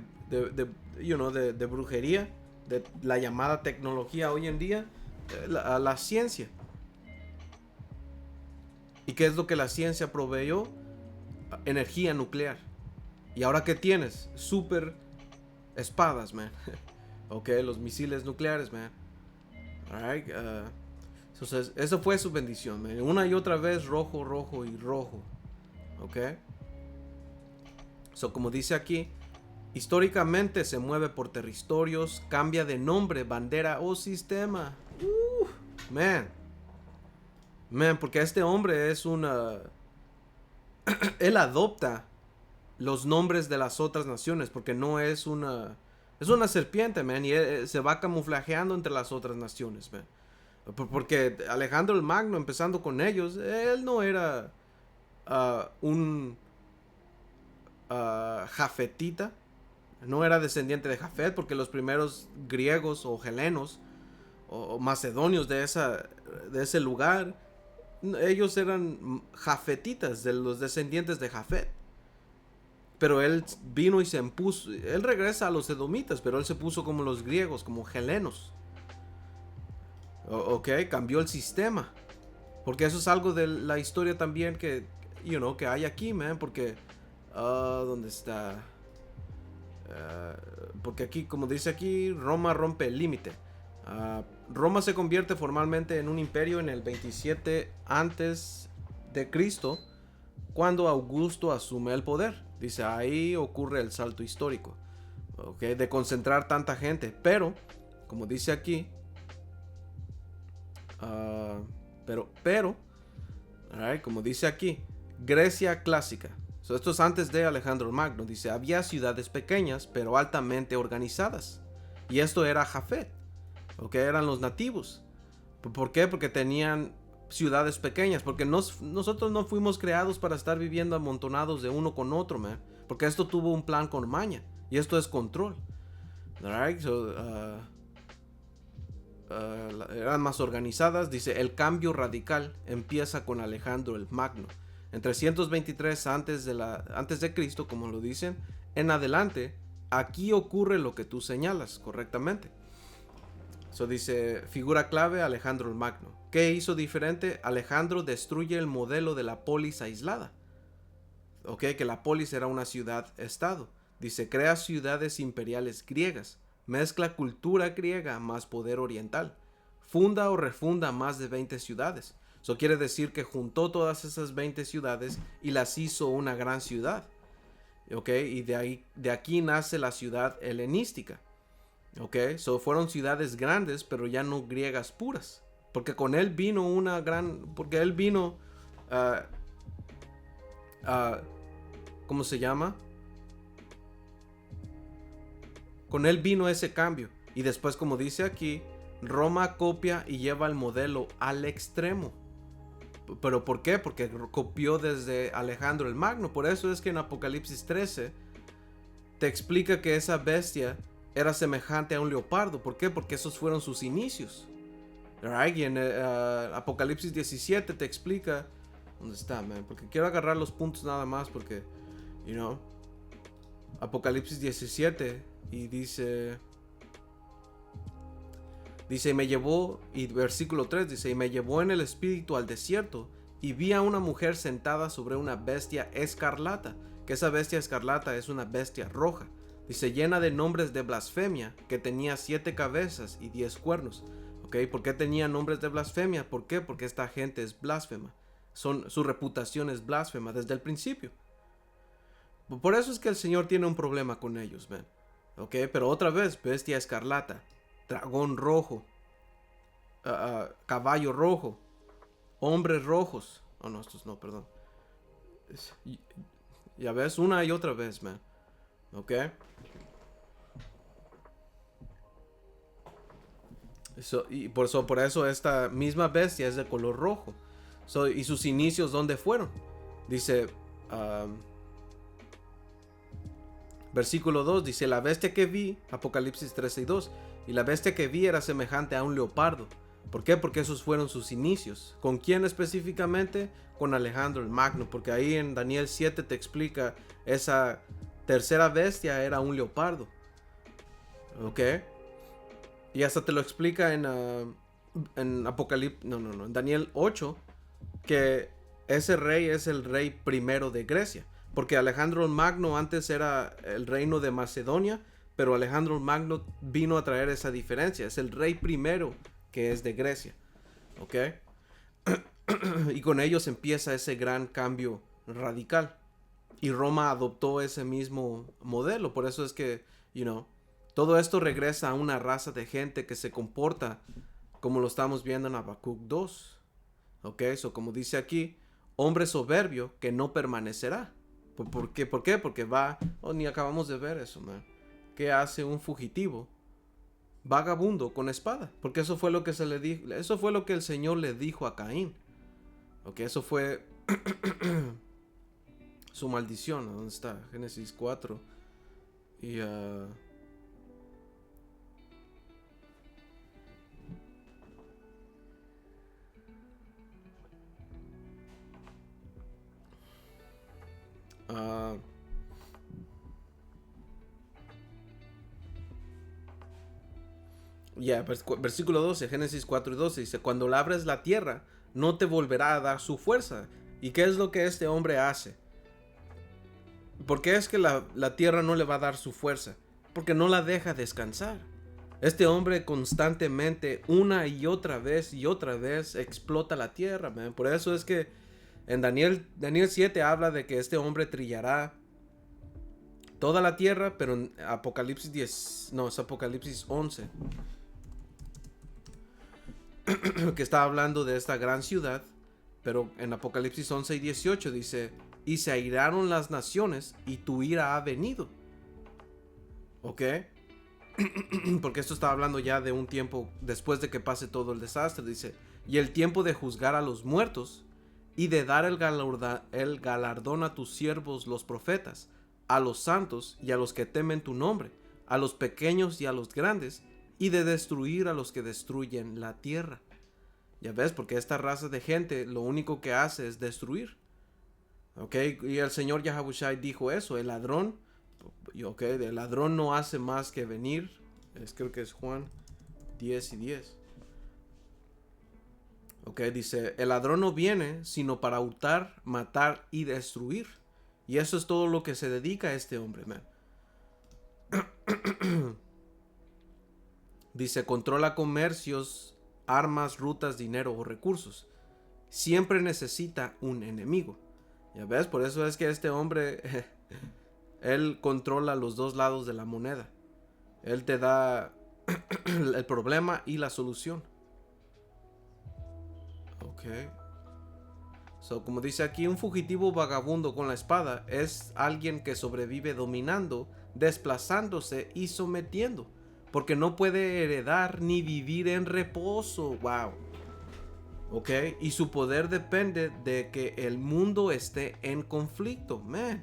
brujería, de la llamada tecnología hoy en día, la ciencia. ¿Y qué es lo que la ciencia proveyó? Energía nuclear. ¿Y ahora qué tienes? Super espadas, man. Ok, los misiles nucleares, man. Alright, entonces, eso fue su bendición, man. Una y otra vez, rojo, rojo y rojo. Ok. So, como dice aquí, históricamente se mueve por territorios, cambia de nombre, bandera o sistema. Man. Man, porque este hombre es una... Él adopta los nombres de las otras naciones, porque no es una... Es una serpiente, man, y él se va camuflajeando entre las otras naciones, man. Porque Alejandro el Magno, empezando con ellos, él no era un jafetita, no era descendiente de Jafet, porque los primeros griegos o helenos o macedonios de ese lugar, ellos eran jafetitas, de los descendientes de Jafet. Pero él vino y se impuso, él regresa a los edomitas, pero él se puso como los griegos, como helenos. Ok, cambió el sistema. Porque eso es algo de la historia también que, que hay aquí, man. Porque, ¿dónde está? Porque aquí, como dice aquí, Roma rompe el límite. Roma se convierte formalmente en un imperio en el 27 antes de Cristo, cuando Augusto asume el poder. Dice, ahí ocurre el salto histórico, ¿okay? De concentrar tanta gente. Pero, como dice aquí, como dice aquí, Grecia clásica. Esto es antes de Alejandro el Magno. Dice, había ciudades pequeñas, pero altamente organizadas. Y esto era Jafet, ¿okay? Eran los nativos. ¿Por qué? Porque tenían ciudades pequeñas, porque nosotros no fuimos creados para estar viviendo amontonados de uno con otro, man. Porque esto tuvo un plan con maña, y esto es control. Alright, so, eran más organizadas. Dice, el cambio radical empieza con Alejandro el Magno. En 323 antes de Cristo, como lo dicen, en adelante, aquí ocurre lo que tú señalas correctamente. So dice, figura clave, Alejandro el Magno. ¿Qué hizo diferente? Alejandro destruye el modelo de la polis aislada. Ok, que la polis era una ciudad-estado. Dice, crea ciudades imperiales griegas, mezcla cultura griega más poder oriental. Funda o refunda más de 20 ciudades. Eso quiere decir que juntó todas esas 20 ciudades y las hizo una gran ciudad. ¿Ok? Y de aquí nace la ciudad helenística. ¿Ok? Fueron ciudades grandes, pero ya no griegas puras. Porque con él vino una gran... Porque él vino... ¿cómo se llama? Con él vino ese cambio. Y después, como dice aquí, Roma copia y lleva el modelo al extremo. ¿Pero por qué? Porque copió desde Alejandro el Magno. Por eso es que en Apocalipsis 13 te explica que esa bestia era semejante a un leopardo. ¿Por qué? Porque esos fueron sus inicios. Right? Y en Apocalipsis 17 te explica... ¿Dónde está, man? Porque quiero agarrar los puntos nada más porque... You know... Apocalipsis 17 y dice... Dice, y me llevó, y versículo 3 dice, y me llevó en el espíritu al desierto, y vi a una mujer sentada sobre una bestia escarlata, que esa bestia escarlata es una bestia roja, dice, llena de nombres de blasfemia, que tenía 7 cabezas y 10 cuernos. ¿Ok? ¿Por qué tenía nombres de blasfemia? ¿Por qué? Porque esta gente es blasfema. Su reputación es blasfema desde el principio. Por eso es que el Señor tiene un problema con ellos, ven. ¿Ok? Pero otra vez, bestia escarlata, dragón rojo, caballo rojo, hombres rojos. Oh, no, estos no, perdón. Ya ves, una y otra vez, man. ¿Ok? Y por eso esta misma bestia es de color rojo. Y sus inicios, ¿dónde fueron? Dice... versículo 2 dice, la bestia que vi, Apocalipsis 13 y 2, y la bestia que vi era semejante a un leopardo. ¿Por qué? Porque esos fueron sus inicios. ¿Con quién específicamente? Con Alejandro el Magno, porque ahí en Daniel 7 te explica, esa tercera bestia era un leopardo. ¿Ok? Y hasta te lo explica en Apocalipsis, en Daniel 8, que ese rey es el rey primero de Grecia. Porque Alejandro el Magno antes era el reino de Macedonia, pero Alejandro el Magno vino a traer esa diferencia. Es el rey primero que es de Grecia. ¿Ok? Y con ellos empieza ese gran cambio radical. Y Roma adoptó ese mismo modelo. Por eso es que, todo esto regresa a una raza de gente que se comporta como lo estamos viendo en Habacuc 2. ¿Ok? Como dice aquí, hombre soberbio que no permanecerá. ¿Por qué? Porque va... ni acabamos de ver eso, man. ¿Qué hace un fugitivo? Vagabundo con espada. Porque eso fue lo que se le dijo. Eso fue lo que el Señor le dijo a Caín. Ok, eso fue su maldición. ¿Dónde está? Génesis 4. Y... versículo 12, Génesis 4 y 12 dice, cuando labres la tierra, no te volverá a dar su fuerza. ¿Y qué es lo que este hombre hace? ¿Por qué es que la tierra no le va a dar su fuerza? Porque no la deja descansar. Este hombre constantemente, una y otra vez, explota la tierra, man. Por eso es que en Daniel 7 habla de que este hombre trillará toda la tierra, pero en Apocalipsis 10, no, es Apocalipsis 11, que está hablando de esta gran ciudad, pero en Apocalipsis 11 y 18 dice, y se airaron las naciones y tu ira ha venido. ¿Ok? Porque esto está hablando ya de un tiempo después de que pase todo el desastre. Dice, y el tiempo de juzgar a los muertos y de dar el galardón a tus siervos los profetas, a los santos y a los que temen tu nombre, a los pequeños y a los grandes, y de destruir a los que destruyen la tierra. Ya ves, porque esta raza de gente lo único que hace es destruir. ¿Ok? Y el Señor Yahabushai dijo eso, el ladrón, ¿ok? El ladrón no hace más que venir, creo que es Juan 10 y 10. ¿Ok? Dice, el ladrón no viene sino para hurtar, matar y destruir. Y eso es todo lo que se dedica a este hombre, man. Dice, controla comercios, armas, rutas, dinero o recursos. Siempre necesita un enemigo. Ya ves, por eso es que este hombre, él controla los dos lados de la moneda. Él te da el problema y la solución. Ok. So, como dice aquí, un fugitivo vagabundo con la espada es alguien que sobrevive dominando, desplazándose y sometiendo, porque no puede heredar ni vivir en reposo. Wow. Ok. Y su poder depende de que el mundo esté en conflicto. Man.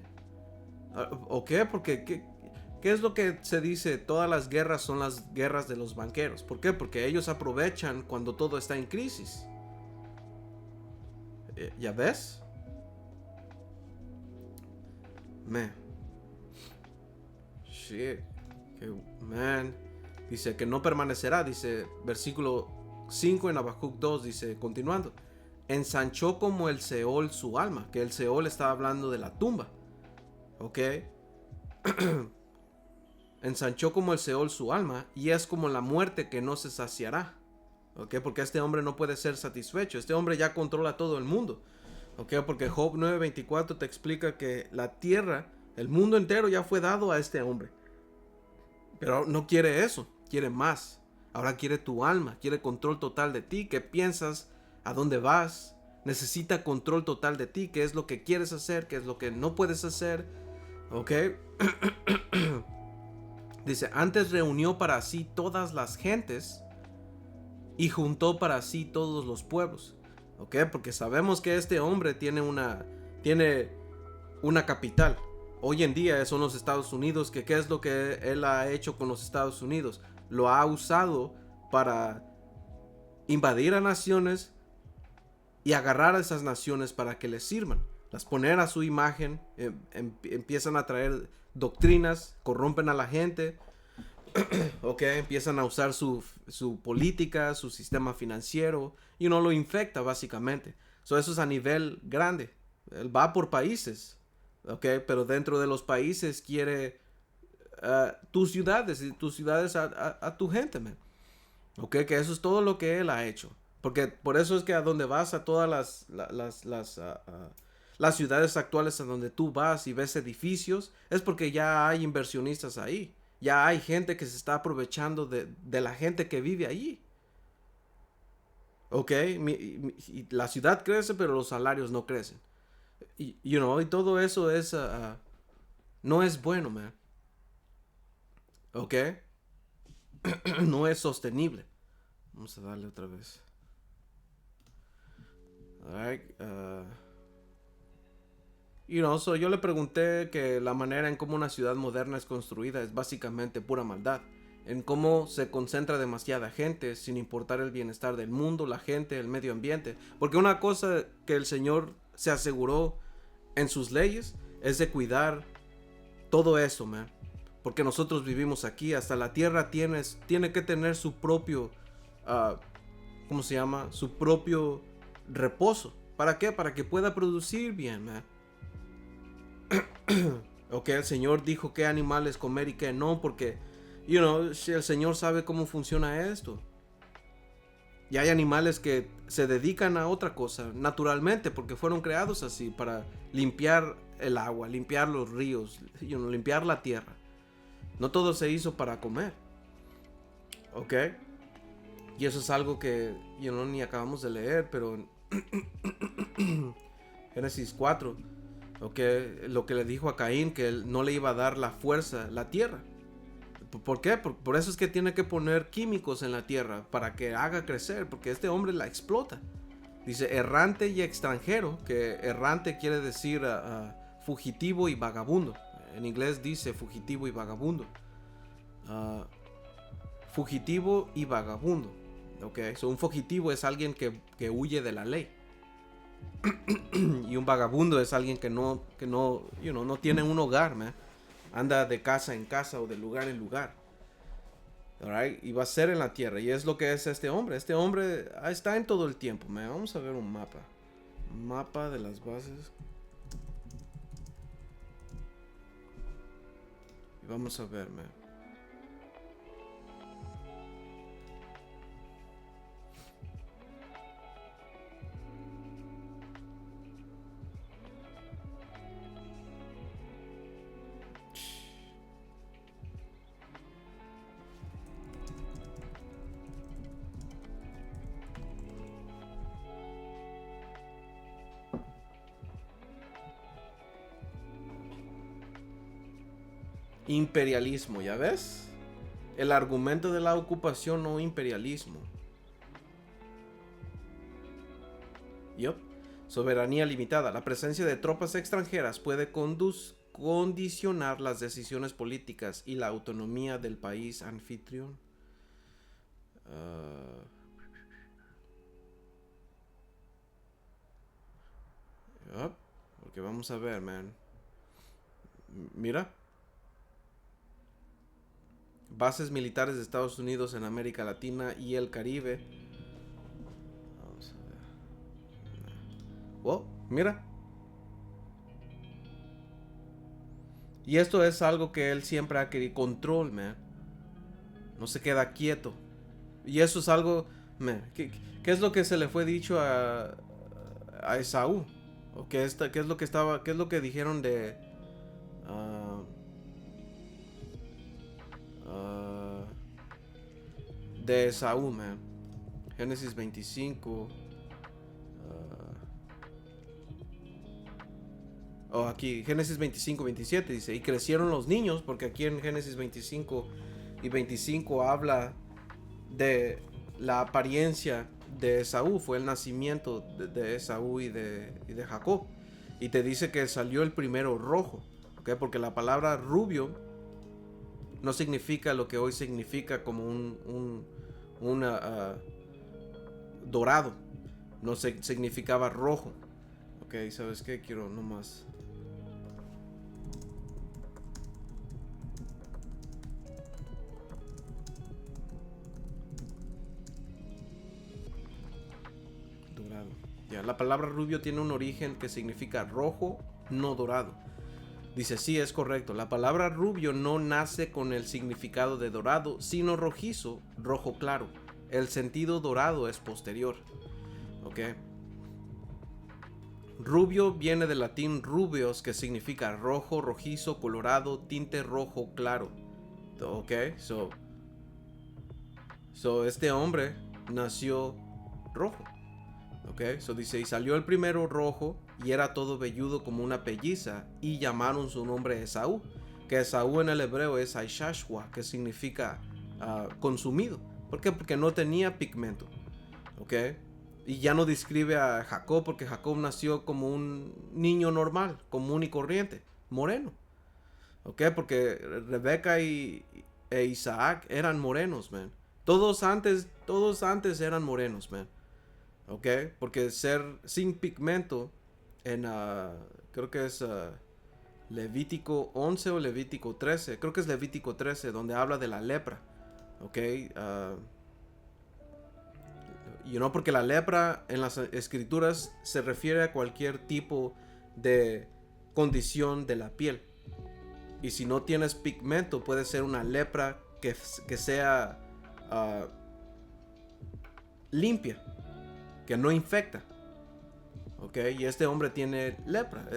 Ok, porque ¿qué es lo que se dice? Todas las guerras son las guerras de los banqueros. ¿Por qué? Porque ellos aprovechan cuando todo está en crisis. ¿Ya ves? Man. Shit. Man. Dice que no permanecerá. Dice versículo 5 en Habacuc 2. Dice, continuando. Ensanchó como el Seol su alma. Que el Seol estaba hablando de la tumba. Ok. Ensanchó como el Seol su alma. Y es como la muerte que no se saciará. Ok. Porque este hombre no puede ser satisfecho. Este hombre ya controla todo el mundo. Ok. Porque Job 9:24 te explica que la tierra, el mundo entero ya fue dado a este hombre. Pero no quiere eso, quiere más. Ahora quiere tu alma, quiere control total de ti, qué piensas, a dónde vas. Necesita control total de ti, qué es lo que quieres hacer, qué es lo que no puedes hacer. ¿Ok? Dice, antes reunió para sí todas las gentes y juntó para sí todos los pueblos. ¿Ok? Porque sabemos que este hombre tiene una capital. Hoy en día son los Estados Unidos. ¿Qué es lo que él ha hecho con los Estados Unidos? Lo ha usado para invadir a naciones y agarrar a esas naciones para que les sirvan. Las poner a su imagen, empiezan a traer doctrinas, corrompen a la gente, okay, empiezan a usar su política, su sistema financiero, y uno lo infecta básicamente. Eso es a nivel grande. Él va por países, okay, pero dentro de los países quiere tus ciudades y tus ciudades a tu gente, man. Okay, que eso es todo lo que él ha hecho. Porque por eso es que a donde vas, a todas las ciudades actuales a donde tú vas y ves edificios, es porque ya hay inversionistas ahí. Ya hay gente que se está aprovechando de la gente que vive allí. Ok, y la ciudad crece, pero los salarios no crecen. Y todo eso es, no es bueno, man. Ok, no es sostenible. Vamos a darle otra vez. Alright, so yo le pregunté que la manera en cómo una ciudad moderna es construida es básicamente pura maldad. En cómo se concentra demasiada gente sin importar el bienestar del mundo, la gente, el medio ambiente. Porque una cosa que el Señor se aseguró en sus leyes es de cuidar todo eso, man. Porque nosotros vivimos aquí, hasta la tierra tiene que tener su propio, uh, ¿cómo se llama? Su propio reposo. ¿Para qué? Para que pueda producir bien, man. Ok, el Señor dijo qué animales comer y qué no, porque, el Señor sabe cómo funciona esto. Y hay animales que se dedican a otra cosa, naturalmente, porque fueron creados así, para limpiar el agua, limpiar los ríos, limpiar la tierra. No todo se hizo para comer. Ok. Y eso es algo que, ni acabamos de leer, pero en Génesis 4. Lo que le dijo a Caín, que él no le iba a dar la fuerza, la tierra. ¿Por qué? Por eso es que tiene que poner químicos en la tierra para que haga crecer, porque este hombre la explota. Dice errante y extranjero, que errante quiere decir fugitivo y vagabundo. En inglés dice fugitivo y vagabundo. Fugitivo y vagabundo. So un fugitivo es alguien que huye de la ley. Y un vagabundo es alguien que no tiene un hogar, man. Anda de casa en casa o de lugar en lugar. Alright, y va a ser en la tierra. Y es lo que es este hombre. Este hombre está en todo el tiempo, man. Vamos a ver un mapa. Mapa de las bases. Y vamos a ver, man. Imperialismo, ¿ya ves? El argumento de la ocupación o imperialismo. Yup. Soberanía limitada. La presencia de tropas extranjeras puede condicionar las decisiones políticas y la autonomía del país anfitrión. Yup. Porque vamos a ver, man. Mira. Bases militares de Estados Unidos en América Latina y el Caribe. Vamos a ver. Oh, mira. Y esto es algo que él siempre ha querido. Control, man. No se queda quieto. Y eso es algo, man. ¿Qué es lo que se le fue dicho a Esaú? ¿O qué es lo que estaba, qué es lo que dijeron ah, ah, de Esaú, man? Génesis 25. Aquí, Génesis 25, 27 dice, y crecieron los niños, porque aquí en Génesis 25 y 25 habla de la apariencia de Esaú, fue el nacimiento de Esaú y de Jacob. Y te dice que salió el primero rojo, ¿okay? Porque la palabra rubio no significa lo que hoy significa como dorado, no significaba rojo. Ok, ¿sabes qué? Quiero nomás... dorado. Ya, la palabra rubio tiene un origen que significa rojo, no dorado. Dice, sí, es correcto. La palabra rubio no nace con el significado de dorado, sino rojizo, rojo claro. El sentido dorado es posterior. ¿Ok? Rubio viene del latín rubios, que significa rojo, rojizo, colorado, tinte rojo claro. ¿Ok? So este hombre nació rojo. Ok, so dice, y salió el primero rojo y era todo velludo como una pelliza y llamaron su nombre Esaú, que Esaú en el hebreo es Aishashwa, que significa consumido. ¿Por qué? Porque no tenía pigmento. Ok, y ya no describe a Jacob porque Jacob nació como un niño normal, común y corriente, moreno. Ok, porque Rebeca e Isaac eran morenos, man. Todos antes eran morenos, man. ¿Ok? Porque ser sin pigmento en, creo que es Levítico 11 o Levítico 13, creo que es Levítico 13, donde habla de la lepra. ¿Ok? Porque la lepra en las escrituras se refiere a cualquier tipo de condición de la piel. Y si no tienes pigmento, puede ser una lepra que sea limpia, que no infecta. Ok, y este hombre tiene lepra.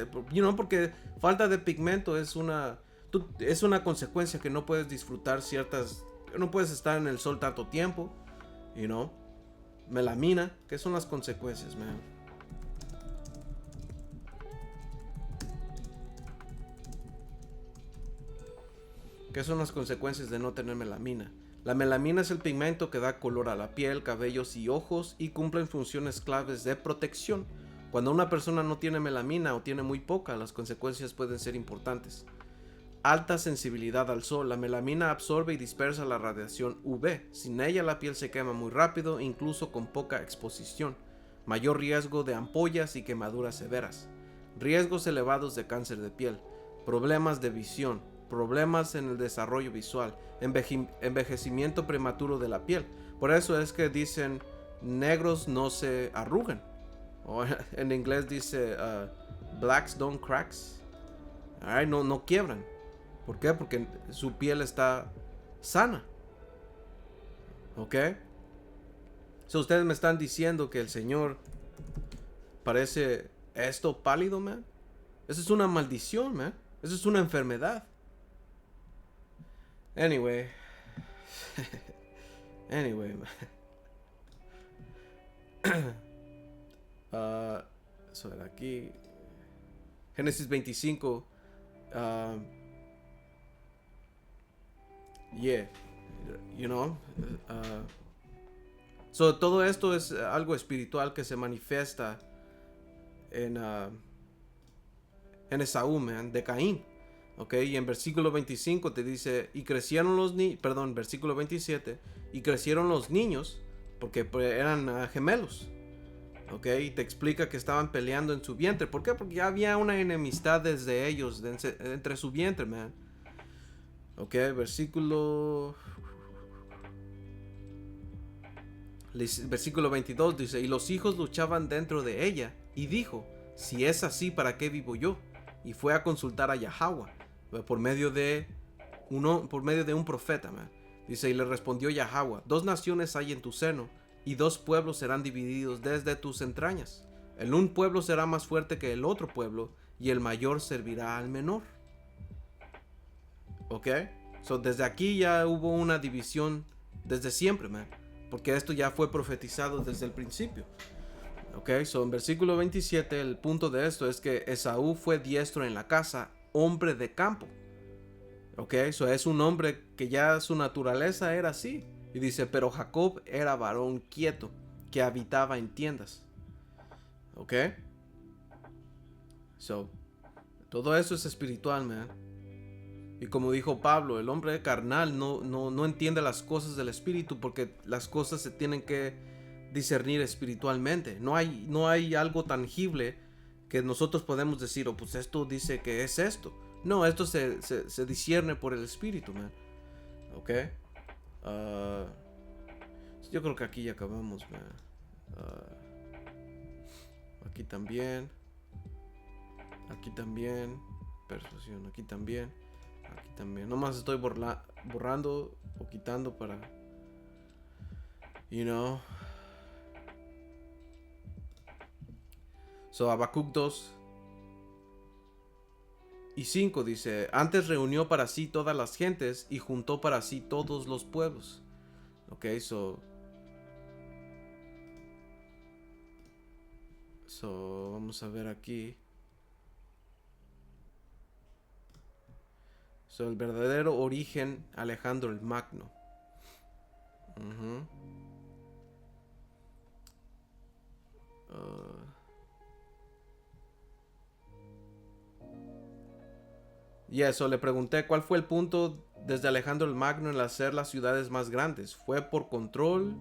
Porque falta de pigmento es una consecuencia que no puedes disfrutar ciertas. No puedes estar en el sol tanto tiempo. Melamina, ¿qué son las consecuencias, man? ¿Qué son las consecuencias de no tener melamina? La melamina es el pigmento que da color a la piel, cabellos y ojos y cumplen funciones claves de protección. Cuando una persona no tiene melamina o tiene muy poca, las consecuencias pueden ser importantes. Alta sensibilidad al sol. La melamina absorbe y dispersa la radiación UV. Sin ella la piel se quema muy rápido, incluso con poca exposición. Mayor riesgo de ampollas y quemaduras severas. Riesgos elevados de cáncer de piel. Problemas de visión. Problemas en el desarrollo visual. Envejecimiento prematuro de la piel. Por eso es que dicen negros no se arrugan. O en inglés dice blacks don't cracks. No quiebran. ¿Por qué? Porque su piel está sana. ¿Ok? Ustedes me están diciendo que el Señor parece esto pálido, man. Eso es una maldición, man. Eso es una enfermedad. Anyway. Anyway, man. Eso era aquí. Génesis 25. Yeah. You know. So, todo esto es algo espiritual que se manifiesta en, en Esaú, man, de Caín. Ok, y en versículo 25 te dice, y crecieron los niños, perdón, versículo 27, y crecieron los niños, porque pues, eran gemelos. Ok, y te explica que estaban peleando en su vientre. ¿Por qué? Porque ya había una enemistad desde ellos, entre su vientre, man. Ok, versículo 22 dice, y los hijos luchaban dentro de ella, y dijo, si es así, ¿para qué vivo yo? Y fue a consultar a Yahweh por medio de un profeta, man. Dice, y le respondió Yahweh, 2 naciones hay en tu seno, y 2 pueblos serán divididos desde tus entrañas. El un pueblo será más fuerte que el otro pueblo, y el mayor servirá al menor. ¿Ok? So, desde aquí ya hubo una división desde siempre, man. Porque esto ya fue profetizado desde el principio. Ok, so en versículo 27 el punto de esto es que Esaú fue diestro en la casa, hombre de campo. Ok, so es un hombre que ya su naturaleza era así. Y dice, pero Jacob era varón quieto, que habitaba en tiendas. Ok. So, todo eso es espiritual, man. Y como dijo Pablo, el hombre carnal no entiende las cosas del espíritu porque las cosas se tienen que discernir espiritualmente. No hay algo tangible que nosotros podemos decir, oh, pues esto dice que es esto. No, esto se discierne por el espíritu, man. Ok. Yo creo que aquí ya acabamos, man. Aquí también. Aquí también. Persuasión, aquí también. Aquí también. Nomás estoy borrando o quitando para... You know. So, Habacuc 2 y 5 dice, antes reunió para sí todas las gentes y juntó para sí todos los pueblos. Ok, so vamos a ver aquí. So, el verdadero origen, Alejandro el Magno. Y eso, le pregunté cuál fue el punto desde Alejandro el Magno en hacer las ciudades más grandes. ¿Fue por control?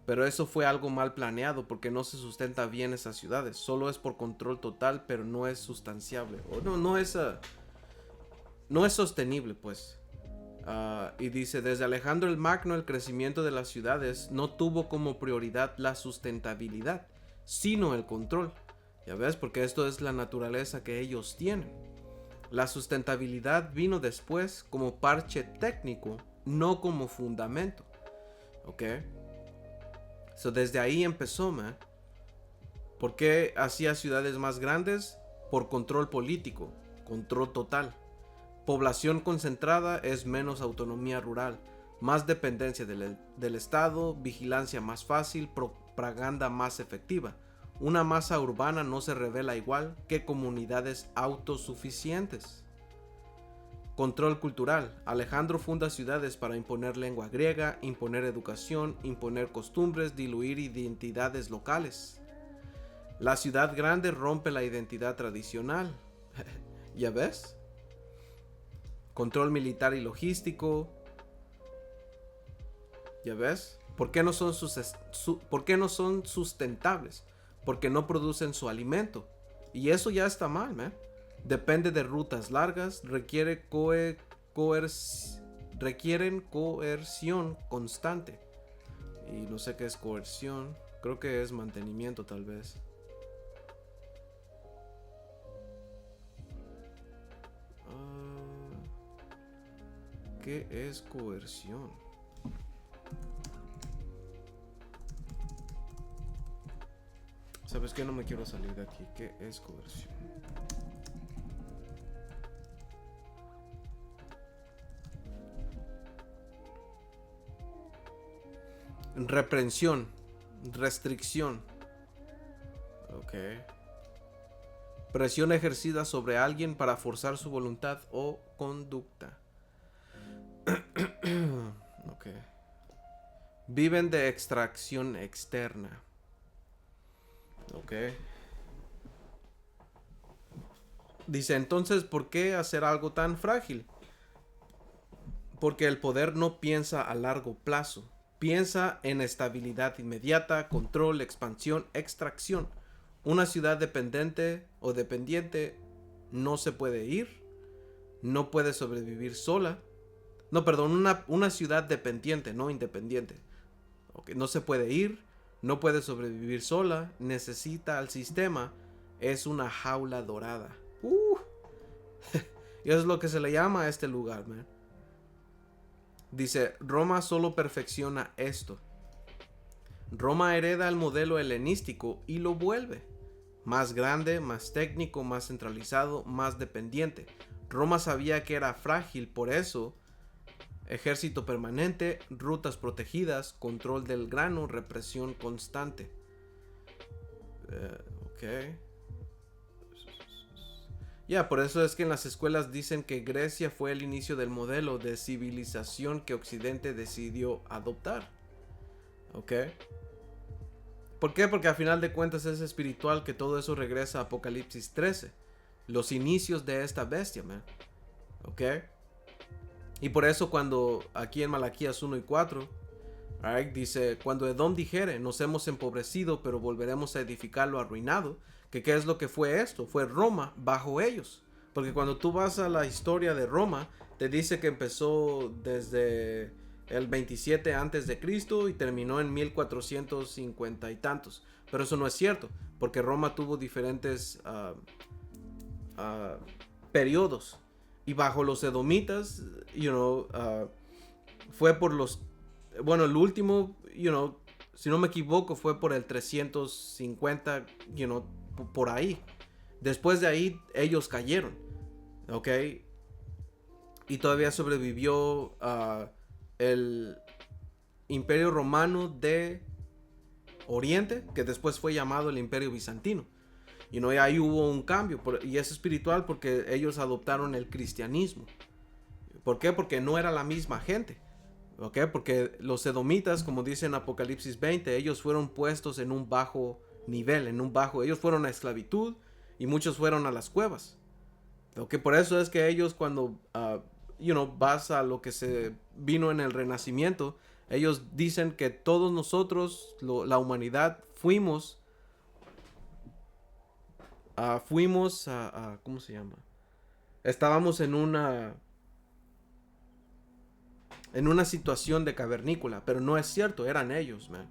Pero eso fue algo mal planeado porque no se sustenta bien esas ciudades. Solo es por control total, pero no es sustanciable. O no es sostenible, pues. Y dice, desde Alejandro el Magno el crecimiento de las ciudades no tuvo como prioridad la sustentabilidad, sino el control. Ya ves, porque esto es la naturaleza que ellos tienen. La sustentabilidad vino después como parche técnico, no como fundamento. ¿Ok? So desde ahí empezó, man. ¿Por qué hacía ciudades más grandes? Por control político, control total. Población concentrada es menos autonomía rural, más dependencia del Estado, vigilancia más fácil, propaganda más efectiva. Una masa urbana no se revela igual que comunidades autosuficientes. Control cultural. Alejandro funda ciudades para imponer lengua griega, imponer educación, imponer costumbres, diluir identidades locales. La ciudad grande rompe la identidad tradicional. ¿Ya ves? Control militar y logístico. ¿Ya ves? ¿Por qué no son sustentables? Porque no producen su alimento. Y eso ya está mal, man. Depende de rutas largas, requieren coerción constante. Y no sé qué es coerción. Creo que es mantenimiento, tal vez. ¿Qué es coerción? ¿Sabes qué? No me quiero salir de aquí. ¿Qué es coerción? Reprensión. Restricción. Ok. Presión ejercida sobre alguien para forzar su voluntad o conducta. Ok. Viven de extracción externa. Ok. Dice, entonces, ¿por qué hacer algo tan frágil? Porque el poder no piensa a largo plazo. Piensa en estabilidad inmediata, control, expansión, extracción. Una ciudad dependiente o dependiente no se puede ir, no puede sobrevivir sola. No, perdón, una ciudad dependiente, no independiente. Okay, no se puede ir, no puede sobrevivir sola, necesita al sistema, es una jaula dorada. Y eso es lo que se le llama a este lugar, man. Dice, Roma solo perfecciona esto. Roma hereda el modelo helenístico y lo vuelve más grande, más técnico, más centralizado, más dependiente. Roma sabía que era frágil, por eso ejército permanente, rutas protegidas, control del grano, represión constante. Ok. Ya, por eso es que en las escuelas dicen que Grecia fue el inicio del modelo de civilización que Occidente decidió adoptar. ¿Ok? ¿Por qué? Porque a final de cuentas es espiritual que todo eso regresa a Apocalipsis 13. Los inicios de esta bestia, man. ¿Ok? Y por eso cuando aquí en Malaquías 1 y 4, right, dice, cuando Edom dijere, nos hemos empobrecido, pero volveremos a edificar lo arruinado. ¿Qué es lo que fue esto? Fue Roma bajo ellos. Porque cuando tú vas a la historia de Roma, te dice que empezó desde el 27 antes de Cristo y terminó en 1450 y tantos. Pero eso no es cierto, porque Roma tuvo diferentes periodos. Y bajo los edomitas, fue por los... Bueno, el último, si no me equivoco, fue por el 350, por ahí. Después de ahí, ellos cayeron, ¿ok? Y todavía sobrevivió el Imperio Romano de Oriente, que después fue llamado el Imperio Bizantino. Y ahí hubo un cambio, y es espiritual porque ellos adoptaron el cristianismo. ¿Por qué? Porque no era la misma gente. ¿Ok? Porque los edomitas, como dice en Apocalipsis 20, ellos fueron puestos en un bajo nivel, ellos fueron a esclavitud y muchos fueron a las cuevas. ¿Ok? Por eso es que ellos cuando, vas a lo que se vino en el Renacimiento, ellos dicen que todos nosotros, la humanidad, fuimos a ¿cómo se llama? Estábamos en una situación de cavernícola, pero no es cierto, eran ellos, man.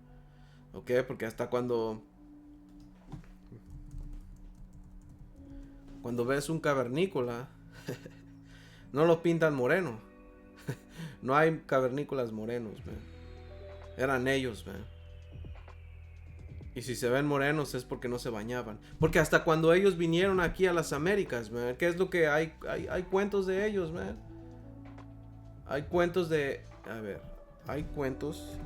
¿Ok? Porque hasta cuando ves un cavernícola, no lo pintan moreno. No hay cavernícolas morenos, man. Eran ellos, man. Y si se ven morenos es porque no se bañaban. Porque hasta cuando ellos vinieron aquí a las Américas, man, ¿qué es lo que hay? Hay cuentos de ellos, man. Hay cuentos de... A ver, hay cuentos...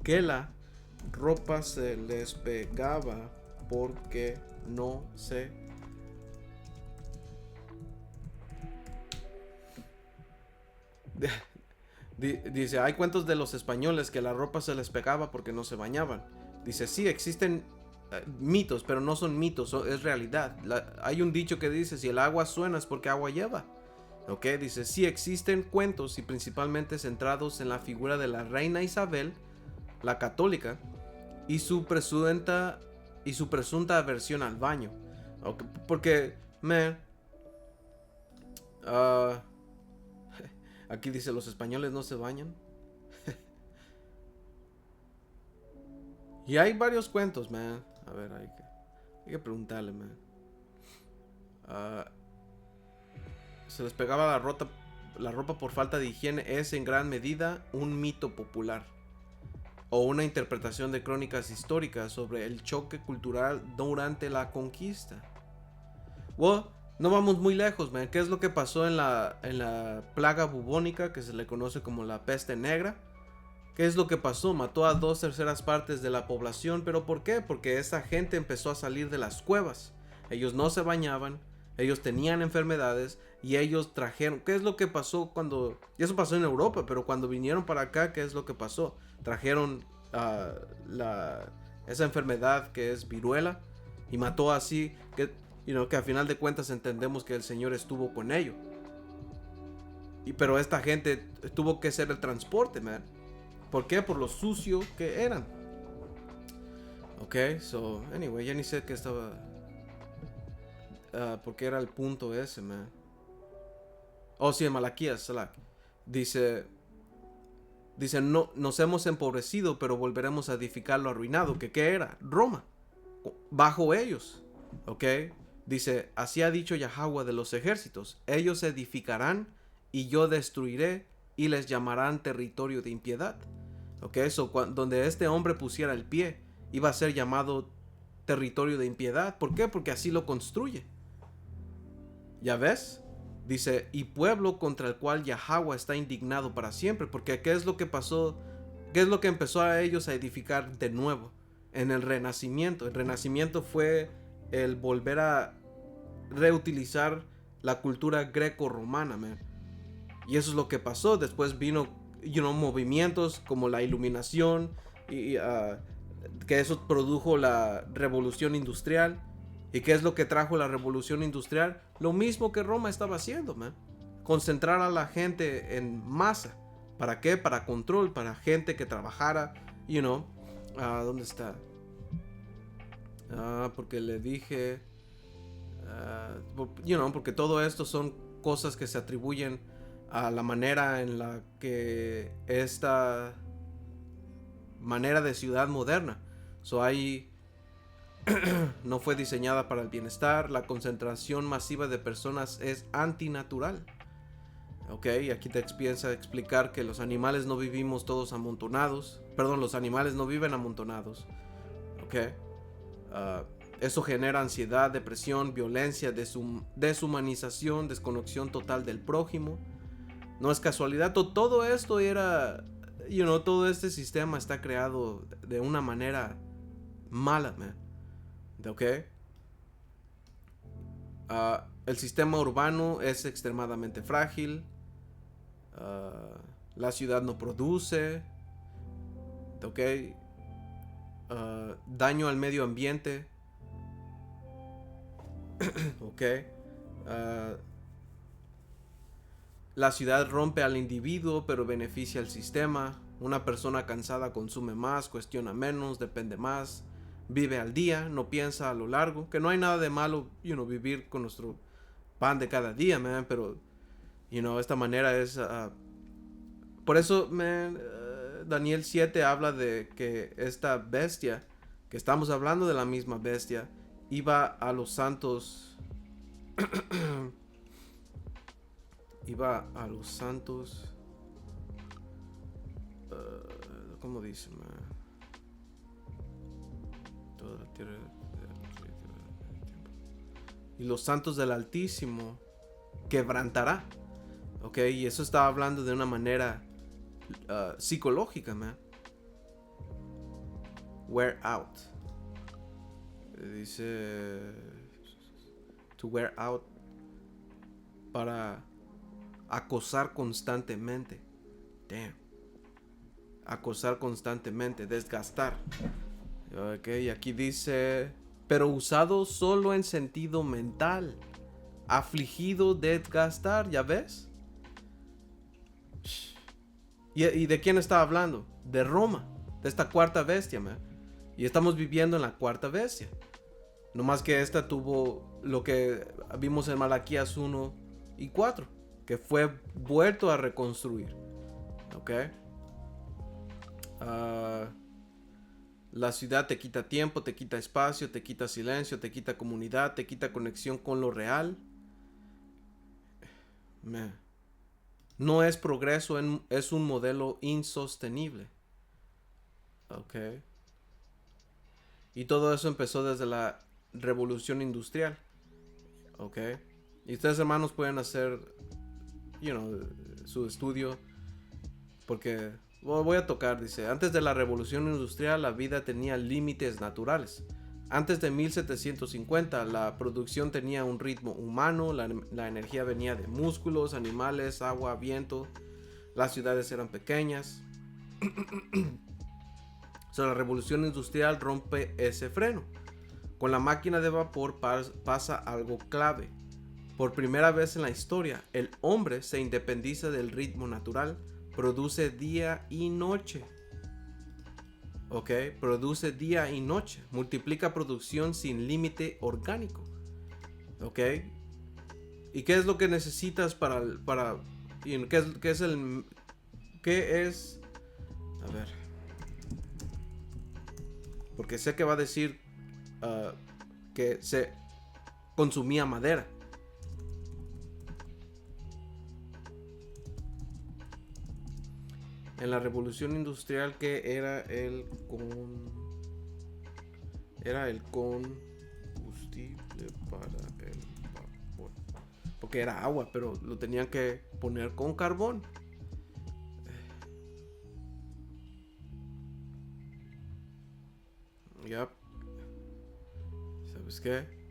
que la ropa se les pegaba porque no se... Dice, hay cuentos de los españoles que la ropa se les pegaba porque no se bañaban. Dice, sí, existen mitos, pero no son mitos, es realidad. Hay un dicho que dice, si el agua suena es porque agua lleva. Ok, dice, sí existen cuentos y principalmente centrados en la figura de la reina Isabel, la católica, y su presunta aversión al baño. Okay, porque, aquí dice, los españoles no se bañan. Y hay varios cuentos, man. A ver, hay que preguntarle, man. Se les pegaba la ropa por falta de higiene. Es en gran medida un mito popular o una interpretación de crónicas históricas sobre el choque cultural durante la conquista. Well, no vamos muy lejos, man. ¿Qué es lo que pasó en la plaga bubónica que se le conoce como la peste negra? ¿Qué es lo que pasó? Mató a 2/3 partes de la población. ¿Pero por qué? Porque esa gente empezó a salir de las cuevas. Ellos no se bañaban, Ellos tenían enfermedades y ellos trajeron. ¿Qué es lo que pasó cuando? Y eso pasó en Europa, pero cuando vinieron para acá, ¿qué es lo que pasó? Trajeron esa enfermedad que es viruela y mató así que a final de cuentas entendemos que el Señor estuvo con ellos. Pero esta gente tuvo que hacer el transporte, man. ¿Por qué? Por lo sucio que eran. Ok, so, anyway, ya ni sé qué estaba. Porque era el punto ese, man. Oh, sí, en Malaquías, Salak. Dice, no, nos hemos empobrecido, pero volveremos a edificar lo arruinado. ¿Qué era? Roma. Bajo ellos. Ok. Dice, así ha dicho Yahweh de los ejércitos. Ellos edificarán y yo destruiré y les llamarán territorio de impiedad. Ok, donde este hombre pusiera el pie iba a ser llamado territorio de impiedad. ¿Por qué? Porque así lo construye. ¿Ya ves? Dice, y pueblo contra el cual Yahweh está indignado para siempre. Porque ¿qué es lo que pasó? ¿Qué es lo que empezó a ellos a edificar de nuevo? En el Renacimiento. El Renacimiento fue el volver a reutilizar la cultura greco-romana, man. Y eso es lo que pasó. Después vino, movimientos como la Iluminación y que eso produjo la Revolución Industrial. ¿Y qué es lo que trajo la Revolución Industrial? Lo mismo que Roma estaba haciendo, man. Concentrar a la gente en masa. ¿Para qué? Para control, para gente que trabajara, ¿dónde está? Porque le dije, porque todo esto son cosas que se atribuyen a la manera en la que esta manera de ciudad moderna. No fue diseñada para el bienestar. La concentración masiva de personas es antinatural. Ok, aquí te empieza a explicar que los animales no vivimos todos amontonados. Perdón, los animales no viven amontonados. Ok. Eso genera ansiedad, depresión, violencia, deshumanización, desconexión total del prójimo. No es casualidad. Todo esto era... todo este sistema está creado de una manera mala, man. ¿Ok? El sistema urbano es extremadamente frágil. La ciudad no produce. ¿Ok? Daño al medio ambiente. ¿Ok? La ciudad rompe al individuo, pero beneficia al sistema. Una persona cansada consume más, cuestiona menos, depende más, vive al día, no piensa a lo largo. Que no hay nada de malo, vivir con nuestro pan de cada día, man. Pero, esta manera es... por eso, man, Daniel 7 habla de que esta bestia, que estamos hablando de la misma bestia, iba a los santos... iba a los santos... ¿cómo dice, man? Toda la tierra... Y los santos del Altísimo quebrantará. Ok, y eso estaba hablando de una manera psicológica, man. Wear out. Dice... To wear out. Para acosar constantemente. Damn. Acosar constantemente, desgastar. Ok, y aquí dice, pero usado solo en sentido mental. Afligido, desgastar, ¿ya ves? ¿Y de quién está hablando? De Roma, de esta cuarta bestia, man. Y estamos viviendo en la cuarta bestia. No más que esta tuvo lo que vimos en Malaquías 1 y 4, que fue vuelto a reconstruir. Ok. La ciudad te quita tiempo, te quita espacio, te quita silencio, te quita comunidad, te quita conexión con lo real. Man. No es progreso, es un modelo insostenible. Ok. Y todo eso empezó desde la revolución industrial. Ok. Y ustedes, hermanos, pueden hacer, su estudio. Porque voy a tocar, dice, antes de la revolución industrial la vida tenía límites naturales. Antes de 1750, la producción tenía un ritmo humano, la energía venía de músculos, animales, agua, viento. Las ciudades eran pequeñas. La revolución industrial rompe ese freno. Con la máquina de vapor pasa algo clave. Por primera vez en la historia, el hombre se independiza del ritmo natural, produce día y noche. Ok, produce día y noche, multiplica producción sin límite orgánico. Ok, ¿y qué es lo que necesitas qué es? A ver, porque sé que va a decir que se consumía madera. En la revolución industrial, que era el combustible para el vapor, porque era agua, pero lo tenían que poner con carbón. Ya, ¿sabes qué?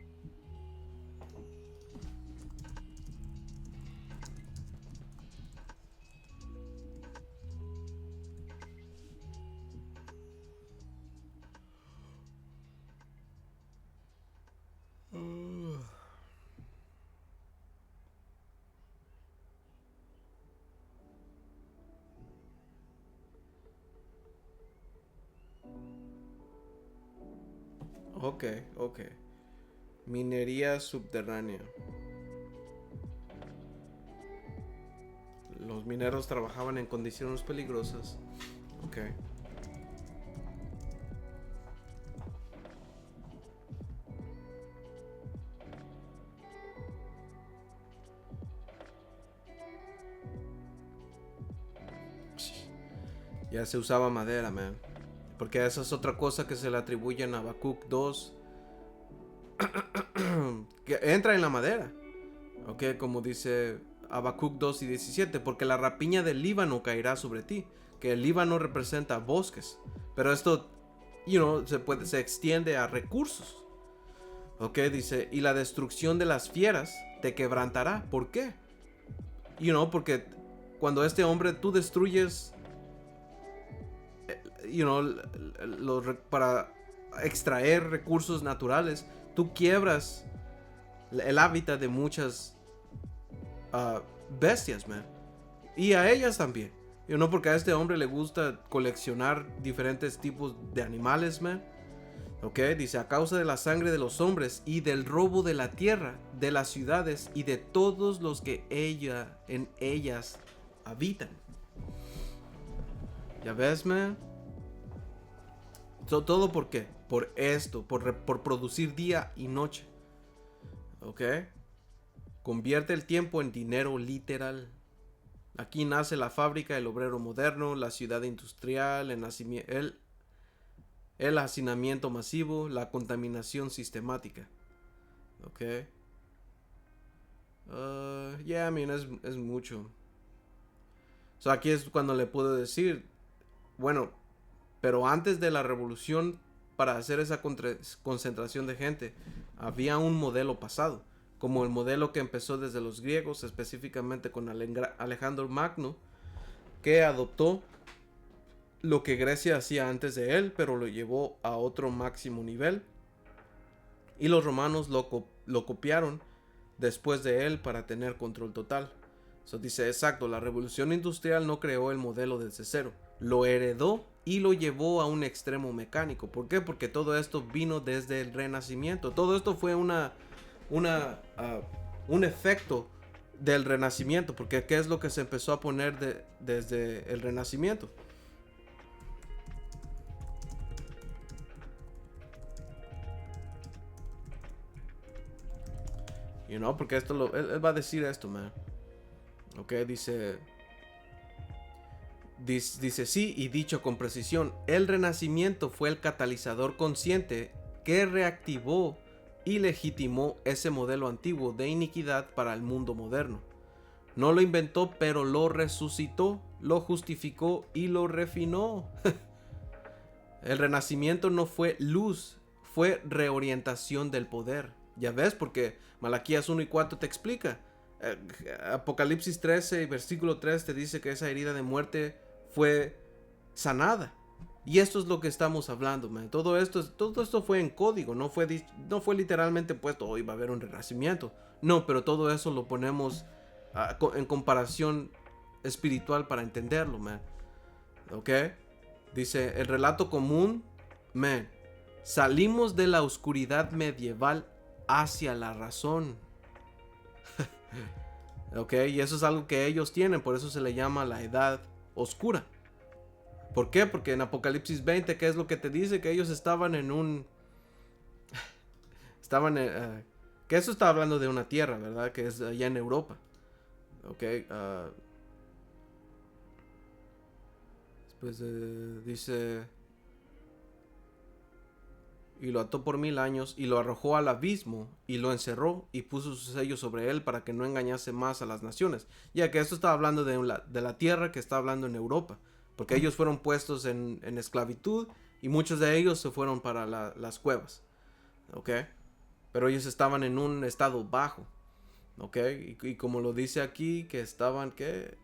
Ok, ok. Minería subterránea. Los mineros trabajaban en condiciones peligrosas. Ok. Ya se usaba madera, man. Porque esa es otra cosa que se le atribuyen a Habacuc 2. Que entra en la madera. Ok, como dice Habacuc 2 y 17. Porque la rapiña del Líbano caerá sobre ti. Que el Líbano representa bosques. Pero esto, se extiende a recursos. Ok, dice, y la destrucción de las fieras te quebrantará. ¿Por qué? Porque cuando este hombre tú destruyes, para extraer recursos naturales, tú quiebras el hábitat de muchas bestias, man. Y a ellas también. Porque a este hombre le gusta coleccionar diferentes tipos de animales, man. Ok, dice, a causa de la sangre de los hombres y del robo de la tierra, de las ciudades y de todos los que en ellas habitan. ¿Ya ves, man? ¿Todo por qué? Por esto, por producir día y noche. ¿Ok? Convierte el tiempo en dinero literal. Aquí nace la fábrica, el obrero moderno, la ciudad industrial, el hacinamiento masivo, la contaminación sistemática. ¿Ok? Es mucho. Aquí es cuando le puedo decir, bueno, pero antes de la revolución, para hacer esa concentración de gente, había un modelo pasado, como el modelo que empezó desde los griegos, específicamente con Alejandro Magno, que adoptó lo que Grecia hacía antes de él, pero lo llevó a otro máximo nivel. Y los romanos lo copiaron después de él para tener control total. Dice, exacto, la revolución industrial no creó el modelo desde cero, lo heredó y lo llevó a un extremo mecánico. ¿Por qué? Porque todo esto vino desde el Renacimiento. Todo esto fue un efecto del Renacimiento. Porque ¿qué es lo que se empezó a poner desde el Renacimiento? Porque él va a decir esto, man. Ok, dice sí, y dicho con precisión, el Renacimiento fue el catalizador consciente que reactivó y legitimó ese modelo antiguo de iniquidad para el mundo moderno. No lo inventó, pero lo resucitó, lo justificó y lo refinó. El Renacimiento no fue luz, fue reorientación del poder. Ya ves, porque Malaquías 1 y 4 te explica. Apocalipsis 13 y versículo 3 te dice que esa herida de muerte fue sanada. Y esto es lo que estamos hablando, man. Todo esto fue en código, no fue literalmente puesto, hoy va a haber un renacimiento. No, pero todo eso lo ponemos en comparación espiritual para entenderlo, man. ¿Ok? Dice, el relato común, man, salimos de la oscuridad medieval hacia la razón. ¿Ok? Y eso es algo que ellos tienen, por eso se le llama la edad oscura. ¿Por qué? Porque en Apocalipsis 20, ¿qué es lo que te dice? Que ellos estaban en un... que eso está hablando de una tierra, ¿verdad? Que es allá en Europa. ¿Ok? Después dice... Y lo ató por 1000 años y lo arrojó al abismo y lo encerró y puso su sello sobre él para que no engañase más a las naciones. Ya que esto está hablando de la tierra que está hablando en Europa. Porque ellos fueron puestos en esclavitud y muchos de ellos se fueron para las cuevas. ¿Ok? Pero ellos estaban en un estado bajo. ¿Ok? Y como lo dice aquí, que estaban, ¿qué?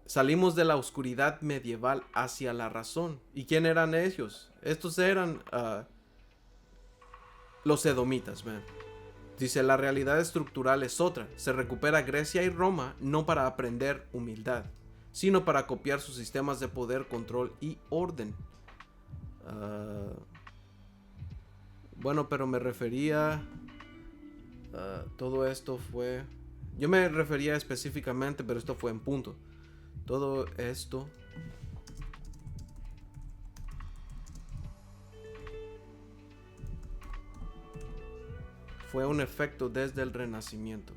Salimos de la oscuridad medieval hacia la razón. ¿Y quién eran ellos? Estos eran los edomitas, man. Dice, la realidad estructural es otra. Se recupera Grecia y Roma no para aprender humildad, sino para copiar sus sistemas de poder, control y orden. Bueno, pero me refería... todo esto fue... Yo me refería específicamente, pero esto fue en punto. Todo esto... fue un efecto desde el Renacimiento.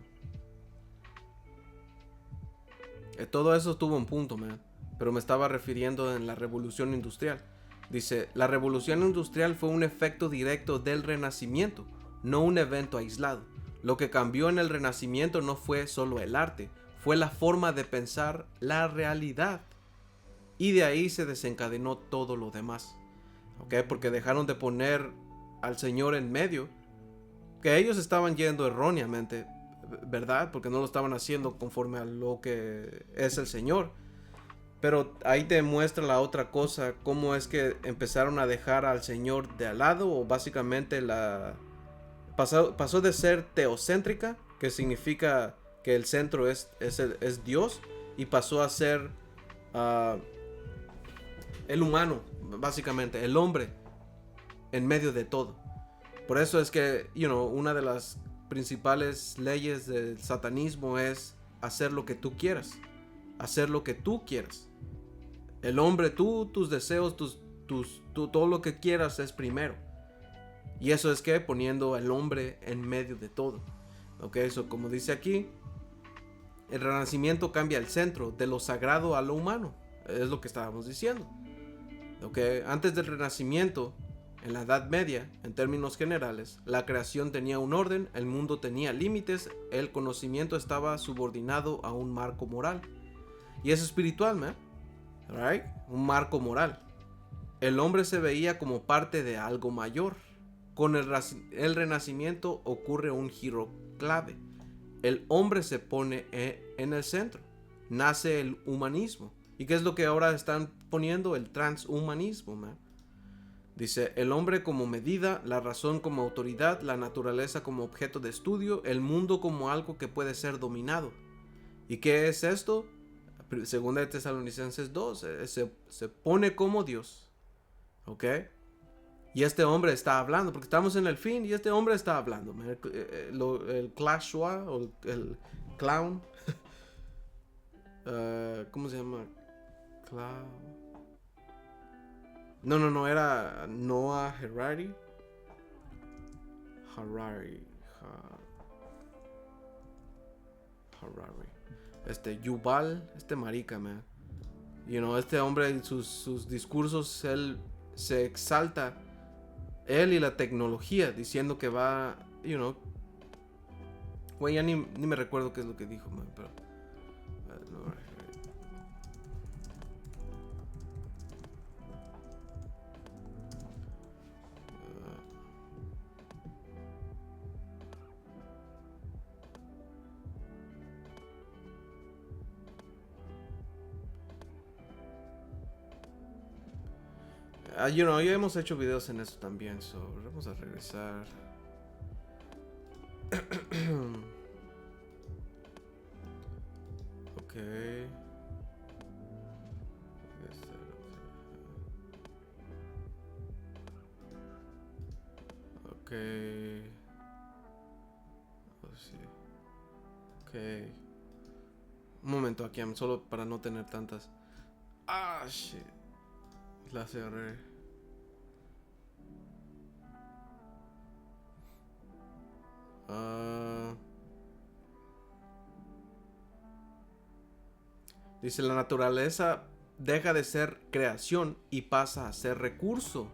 Todo eso tuvo un punto, man. Pero me estaba refiriendo en la Revolución Industrial. Dice, la Revolución Industrial fue un efecto directo del Renacimiento, no un evento aislado. Lo que cambió en el Renacimiento no fue solo el arte, fue la forma de pensar la realidad. Y de ahí se desencadenó todo lo demás. ¿Ok? Porque dejaron de poner al Señor en medio, que ellos estaban yendo erróneamente, ¿verdad? Porque no lo estaban haciendo conforme a lo que es el Señor. Pero ahí te muestra la otra cosa, cómo es que empezaron a dejar al Señor de al lado, o básicamente pasó de ser teocéntrica, que significa que el centro es Dios, y pasó a ser el humano, básicamente, el hombre en medio de todo. Por eso es que, una de las principales leyes del satanismo es hacer lo que tú quieras. Hacer lo que tú quieras. El hombre, tus deseos, todo lo que quieras es primero. Y eso es que poniendo al hombre en medio de todo. Ok, eso como dice aquí, el renacimiento cambia el centro de lo sagrado a lo humano. Es lo que estábamos diciendo. Ok, antes del renacimiento, en la Edad Media, en términos generales, la creación tenía un orden, el mundo tenía límites, el conocimiento estaba subordinado a un marco moral. Y es espiritual, man. Right? Un marco moral. El hombre se veía como parte de algo mayor. Con el renacimiento ocurre un giro clave. El hombre se pone en el centro. Nace el humanismo. ¿Y qué es lo que ahora están poniendo? El transhumanismo, man. Dice, el hombre como medida, la razón como autoridad, la naturaleza como objeto de estudio, el mundo como algo que puede ser dominado. ¿Y qué es esto? Segunda de Tesalonicenses 2, se pone como Dios. ¿Ok? Y este hombre está hablando, porque estamos en el fin y este hombre está hablando. El Clashua, o el clown. ¿Cómo se llama? No, era Noah Harari. Yuval, marica, man. Este hombre en sus discursos, él se exalta, él y la tecnología, diciendo que va, güey, ya ni me recuerdo qué es lo que dijo, man, pero Ya hemos hecho videos en eso también, so vamos a regresar. Ok. Ok. Oh, sí. Ok. Un momento aquí, solo para no tener tantas. Ah, shit. La cerré. Ah. Dice, la naturaleza deja de ser creación y pasa a ser recurso.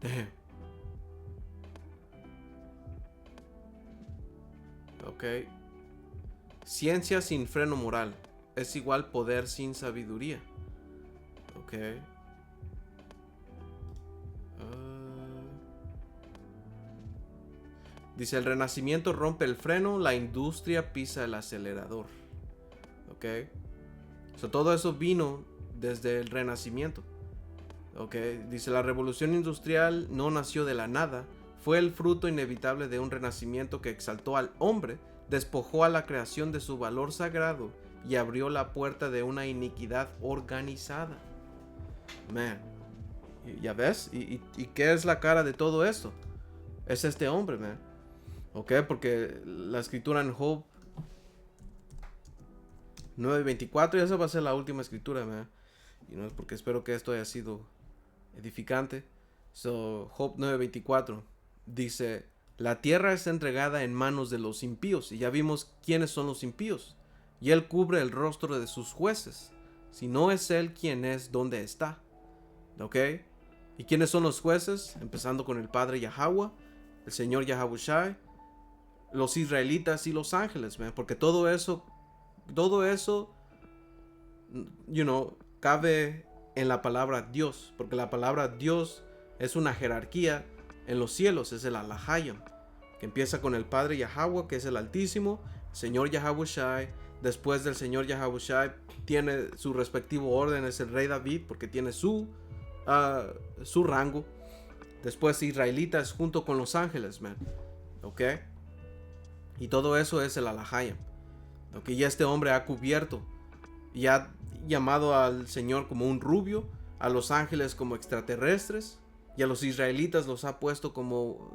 Damn. Ok. Ciencia sin freno moral es igual poder sin sabiduría. Ok. Dice, el renacimiento rompe el freno, la industria pisa el acelerador. Ok. So, todo eso vino desde el renacimiento. Ok. Dice, la revolución industrial no nació de la nada. Fue el fruto inevitable de un renacimiento que exaltó al hombre, despojó a la creación de su valor sagrado y abrió la puerta de una iniquidad organizada. Man. ¿Ya ves? ¿Y qué es la cara de todo esto? Es este hombre, man. Ok, porque la escritura en Job 9:24, y esa va a ser la última escritura, man. Y no es porque espero que esto haya sido edificante. So, Job 9:24 dice, la tierra es entregada en manos de los impíos. Y ya vimos quiénes son los impíos. Y él cubre el rostro de sus jueces. Si no es él quien es, ¿dónde está? ¿Ok? ¿Y quiénes son los jueces? Empezando con el Padre Yahweh, el Señor Yahabushai, los israelitas y los ángeles, man. Porque todo eso, cabe en la palabra Dios. Porque la palabra Dios es una jerarquía en los cielos, es el Alahayam, que empieza con el Padre Yahweh, que es el Altísimo, Señor Yahabushai. Después del Señor Yahabushai tiene su respectivo orden, es el Rey David, porque tiene su rango. Después israelitas junto con los ángeles, man. ¿Ok? Y todo eso es el Alahayam. ¿Ok? Y este hombre ha cubierto y ha llamado al Señor como un rubio, a los ángeles como extraterrestres, y a los israelitas los ha puesto como,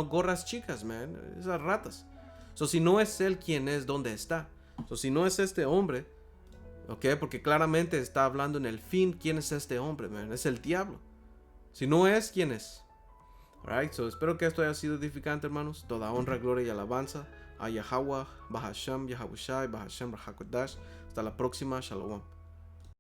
gorras chicas, man. Esas ratas. So, si no es él quien es, ¿dónde está? So, si no es este hombre, ¿ok? Porque claramente está hablando en el fin. ¿Quién es este hombre, man? Es el diablo. Si no es, ¿quién es? Alright, so espero que esto haya sido edificante, hermanos. Toda honra, gloria y alabanza a Yahweh, Bahasham, Yahabushai, Bahasham, Rahakodash. Hasta la próxima, Shalom.